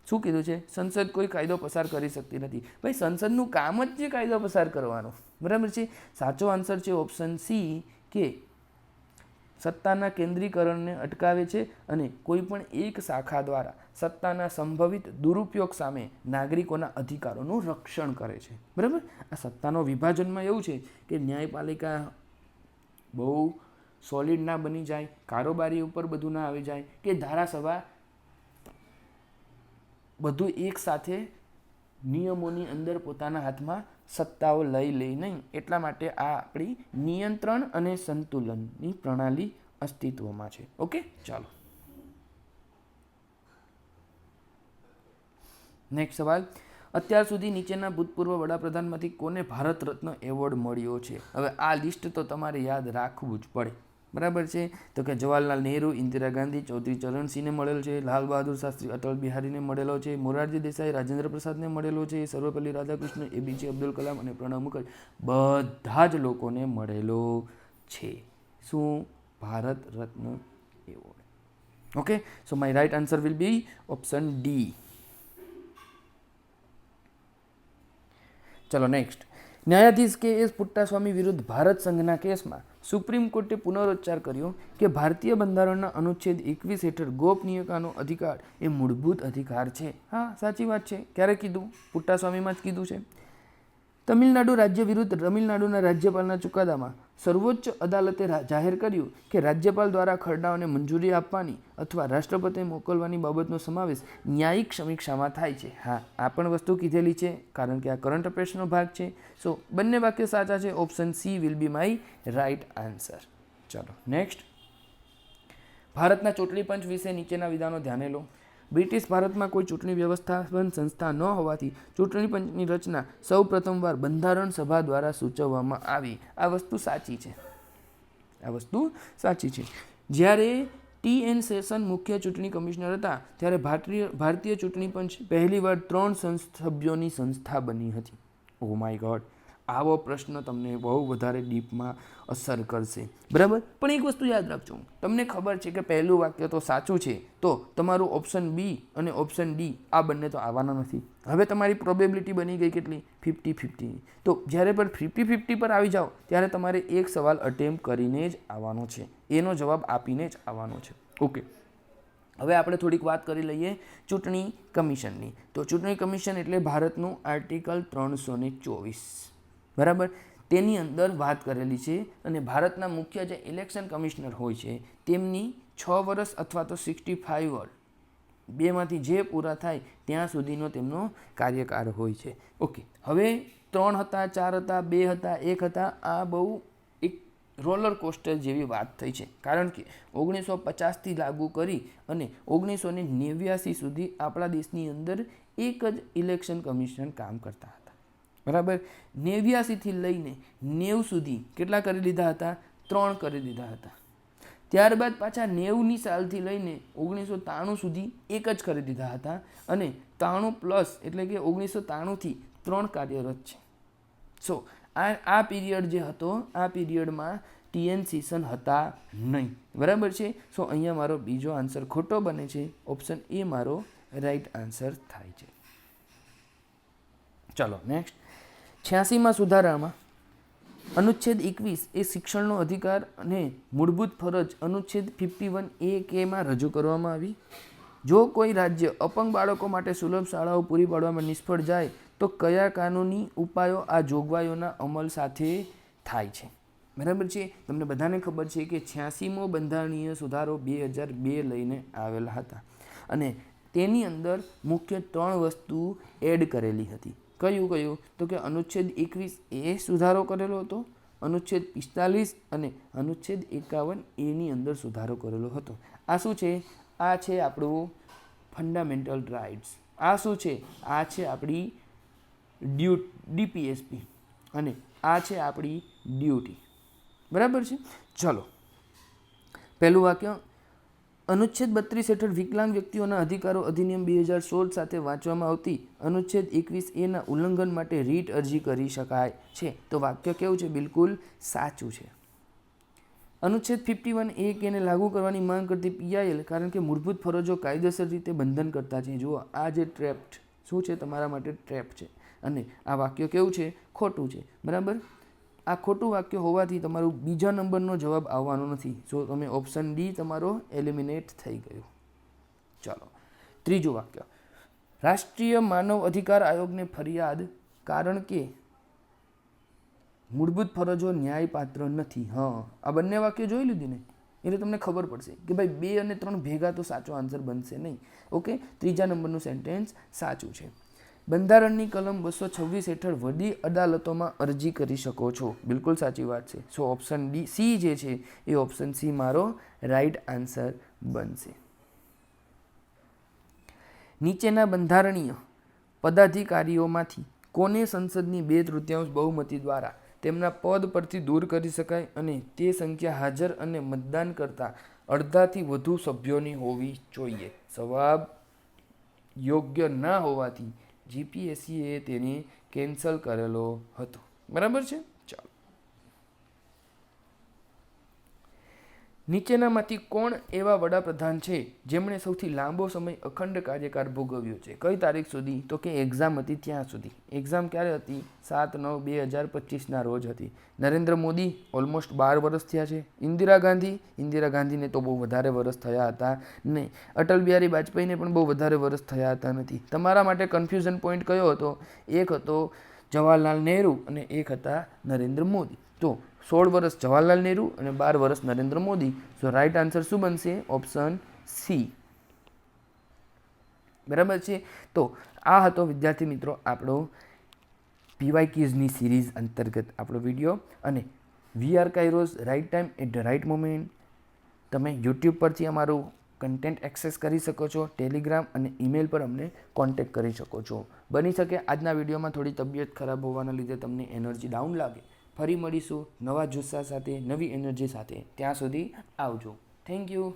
શું કીધું છે? સંસદ કોઈ કાયદો પસાર કરી શકતી નથી. ભાઈ સંસદનું કામ જ છે કાયદો પસાર કરવાનો. બરાબર છે. સાચો આન્સર છે ઓપ્શન સી, કે સત્તાના કેન્દ્રીકરણને અટકાવે છે અને કોઈ પણ એક શાખા દ્વારા સત્તાના સંભવિત દુરુપયોગ સામે નાગરિકોના અધિકારોનું રક્ષણ કરે છે. બરાબર. આ સત્તાનો વિભાજનમાં એવું છે કે ન્યાયપાલિકા બહુ સોલિડ ના બની જાય, કારોબારી ઉપર બધું ના આવી જાય, કે ધારાસભા બધું એક સાથે નિયમોની અંદર પોતાના હાથમાં સત્તાઓ લઈ નહીં. એટલા માટે આ આપણી નિયંત્રણ અને સંતુલનની પ્રણાલી અસ્તિત્વમાં છે. ઓકે, ચાલો નેક્સ્ટ સવાલ. અત્યાર સુધી નીચેના ભૂતપૂર્વ વડાપ્રધાનમાંથી કોને ભારત રત્ન એવોર્ડ મળ્યો છે? હવે આ લિસ્ટ તો તમારે યાદ રાખવું જ પડે. બરાબર છે. તો કે જવાહરલાલ નહેરુ, ઇન્દિરા ગાંધી, ચૌધરી ચરણસિંહને મળેલો છે, લાલ બહાદુર શાસ્ત્રી, અટલ બિહારીને મળેલો છે, મોરારજી દેસાઈ, રાજેન્દ્ર પ્રસાદને મળેલો છે, સર્વપલ્લી રાધાકૃષ્ણ, APJ અબ્દુલ કલામ અને પ્રણવ મુખર્જી, બધા જ લોકોને મળેલો છે. શું? Bharat Ratna award. Okay, so my right answer will be option D. ચલો નેક્સ્ટ. ન્યાયાધીશ KS પુટ્ટાસ્વામી વિરુદ્ધ ભારત સંઘના કેસમાં સુપ્રીમ કોર્ટે પુનરોચ્ચાર કર્યો કે ભારતીય બંધારણના અનુચ્છેદ 21 હેઠળ ગોપનીયતાનો અધિકાર એ મૂળભૂત અધિકાર છે. હા, સાચી વાત છે. ક્યારે કીધું? પુટ્ટાસ્વામીમાં જ કીધું છે. તમિલનાડુ રાજ્ય વિરુદ્ધ તમિલનાડુના રાજ્યપાલના ચુકાદામાં સર્વોચ્ચ અદાલતે જાહેર કર્યું કે રાજ્યપાલ દ્વારા ખરડાઓને મંજૂરી આપવાની અથવા રાષ્ટ્રપતિને મોકલવાની બાબતનો સમાવેશ ન્યાયિક સમીક્ષામાં થાય છે. હા, આ પણ વસ્તુ કીધેલી છે, કારણ કે આ કરંટ અફેર્સનો ભાગ છે. સો બંને વાક્ય સાચા છે. Option she will be my right answer. ચાલો નેક્સ્ટ. ભારતના ચૂંટણી પંચ વિશે નીચેના વિધાનો ધ્યાને લો. બ્રિટિશ ભારતમાં કોઈ ચૂંટણી વ્યવસ્થાપન સંસ્થા ન હોવાથી ચૂંટણી પંચની રચના સૌ પ્રથમવાર બંધારણ સભા દ્વારા સૂચવવામાં આવી. આ વસ્તુ સાચી છે. આ વસ્તુ સાચી છે. જ્યારે TN સેશન મુખ્ય ચૂંટણી કમિશનર હતા ત્યારે ભારતીય ચૂંટણી પંચ પહેલીવાર 3 સભ્યોની સંસ્થા બની હતી. ઓ માય ગોડ, આવો પ્રશ્ન તમને બહુ વધારે ડીપમાં અસર કરશે. બરાબર. પણ એક વસ્તુ યાદ રાખજો, તમને ખબર છે કે પહેલું વાક્ય તો સાચું છે, તો તમારું ઓપ્શન બી અને ઓપ્શન ડી આ બંને તો આવવાના નથી. હવે તમારી પ્રોબેબિલિટી બની ગઈ કેટલી? 50-50. તો જ્યારે પણ 50-50 પર આવી જાઓ ત્યારે તમારે એક સવાલ અટેમ્પ્ટ કરીને જ આવવાનો છે, એનો જવાબ આપીને જ આવવાનો છે. ઓકે, હવે આપણે થોડીક વાત કરી લઈએ ચૂંટણી કમિશનની. તો ચૂંટણી કમિશન એટલે ભારતનું આર્ટિકલ 324. બરાબર. તેની અંદર વાત કરેલી છે અને ભારતના મુખ્ય જે ઇલેક્શન કમિશનર હોય છે તેમની 6 વર્ષ અથવા તો 65 વર્ષ, બેમાંથી જે પૂરા થાય ત્યાં સુધીનો તેમનો કાર્યકાળ હોય છે. ઓકે, હવે 3 હતા, 4 હતા, 2 હતા, 1 હતા, આ બહુ એક રોલર કોસ્ટર જેવી વાત થઈ છે. કારણ કે 1950થી લાગુ કરી અને 1989 સુધી આપણા દેશની અંદર એક જ ઇલેક્શન કમિશન કામ કરતા હતા, બરાબર. 89થી લઈને 90 સુધી કેટલા કરી દીધા હતા? 3 કરી દીધા હતા. ત્યારબાદ પાછા 90ની સાલથી લઈને 1993 સુધી એક જ કરી દીધા હતા અને 93+ એટલે કે 1993થી 3 કાર્યરત છે. સો આ પીરિયડ જે હતો, આ પીરિયડમાં TN સેશન હતા નહીં, બરાબર છે. સો અહીંયા મારો બીજો આન્સર ખોટો બને છે. ઓપ્શન એ મારો રાઈટ આન્સર થાય છે. ચલો નેક્સ્ટ. 86માં સુધારામાં અનુચ્છેદ 21 એ શિક્ષણનો અધિકાર અને મૂળભૂત ફરજ અનુચ્છેદ 51A માં રજૂ કરવામાં આવી. જો કોઈ રાજ્ય અપંગ બાળકો માટે સુલભ શાળાઓ પૂરી પાડવામાં નિષ્ફળ જાય તો કયા કાનૂની ઉપાયો આ જોગવાઈઓના અમલ સાથે થાય છે, બરાબર છે. તમને બધાને ખબર છે કે 86મો બંધારણીય સુધારો 2002 લઈને આવેલા હતા અને તેની અંદર મુખ્ય 3 વસ્તુ એડ કરેલી હતી. કયું? તો કે અનુચ્છેદ 21A સુધારો કરેલો હતો, અનુચ્છેદ 45 અને અનુચ્છેદ 51A અંદર સુધારો કરેલો હતો. આ શું છે? આ છે આપણું ફંડામેન્ટલ રાઇટ્સ. આ શું છે? આ છે આપણી DPSP અને આ છે આપણી ડ્યુટી, બરાબર છે. ચલો પહેલું વાક્ય, અનુચ્છેદ 32 હેઠળ વિકલાંગ વ્યક્તિઓના અધિકારો અધિનિયમ 2016 સાથે વાંચવામાં આવતી અનુચ્છેદ 21A ના ઉલ્લંઘન માટે રીટ અરજી કરી શકાય છે. તો વાક્ય કેવું છે? બિલકુલ સાચું છે. અનુચ્છેદ 51A ને લાગુ કરવાની માંગ કરતી PIL કારણ કે મૂળભૂત ફરજો કાયદેસર રીતે બંધન કરતા છે. જુઓ આ જે ટ્રેપ શું છે? તમારા માટે ટ્રેપ છે અને આ વાક્ય કેવું છે? ખોટું છે, બરાબર. આ ખોટું વાક્ય હોવાથી તમારું બીજા નંબરનો જવાબ આવવાનો નથી. સો તમે ઓપ્શન ડી તમારો એલિમિનેટ થઈ ગયો. ચાલો ત્રીજું વાક્ય, રાષ્ટ્રીય માનવ અધિકાર આયોગને ફરિયાદ કારણ કે મૂળભૂત ફરજો ન્યાયપાત્ર નથી. હા, આ બંને વાક્ય જોઈ લીધી ને એટલે તમને ખબર પડશે કે ભાઈ 2 અને 3 ભેગા તો સાચો આન્સર બનશે નહીં. ઓકે, ત્રીજા નંબરનું સેન્ટેન્સ સાચું છે. બંધારણની કલમ 226 હેઠળ વડી અદાલતોમાં અરજી કરી શકો છો. બિલકુલ સાચી વાત છે. સો ઓપ્શન સી જે છે એ ઓપ્શન સી મારો રાઈટ આન્સર બનશે. નીચેના બંધારણીય પદાધિકારીઓમાંથી કોને સંસદની 2/3 બહુમતી દ્વારા તેમના પદ પરથી દૂર કરી શકાય અને તે સંખ્યા હાજર અને મતદાન કરતા અડધાથી વધુ સભ્યોની હોવી જોઈએ? જવાબ યોગ્ય ના હોવાથી GPSCએ તેને કેન્સલ કરેલો હતો, બરાબર છે. ચાલો, નીચેનામાંથી કોણ એવા વડાપ્રધાન છે જેમણે સૌથી લાંબો સમય અખંડ કાર્યકાળ ભોગવ્યો છે? કઈ તારીખ સુધી? તો કે એક્ઝામ હતી ત્યાં સુધી. એક્ઝામ ક્યારે હતી? 7/9/2025 રોજ હતી. નરેન્દ્ર મોદી ઓલમોસ્ટ 12 વર્ષ થયા છે. ઇન્દિરા ગાંધીને તો બહુ વધારે વર્ષ થયા હતા નહીં. અટલ બિહારી વાજપેયીને પણ બહુ વધારે વર્ષ થયા હતા નથી. તમારા માટે કન્ફ્યુઝન પોઈન્ટ કયો હતો? એક હતો જવાહરલાલ નહેરુ અને એક હતા નરેન્દ્ર મોદી. તો 16 વર્ષ જવાહરલાલ નહેરુ અને 12 વર્ષ નરેન્દ્ર મોદી. સો રાઈટ આન્સર શું બનશે? ઓપ્શન સી, બરાબર છે. તો આ હતો વિદ્યાર્થી મિત્રો આપણો PY ક્વિઝની સિરીઝ અંતર્ગત આપણો વિડીયો અને VR Kairos right time at the right moment. તમે YouTube પરથી અમારું કન્ટેન્ટ એક્સેસ કરી શકો છો. ટેલિગ્રામ અને ઈમેલ પર અમને કોન્ટેક્ટ કરી શકો છો. બની શકે આજના વિડીયોમાં થોડી તબિયત ખરાબ હોવાના લીધે તમને એનર્જી ડાઉન લાગે. ફરી મળીશું નવા જુસ્સા સાથે, નવી એનર્જી સાથે. ત્યાં સુધી આવજો. Thank you.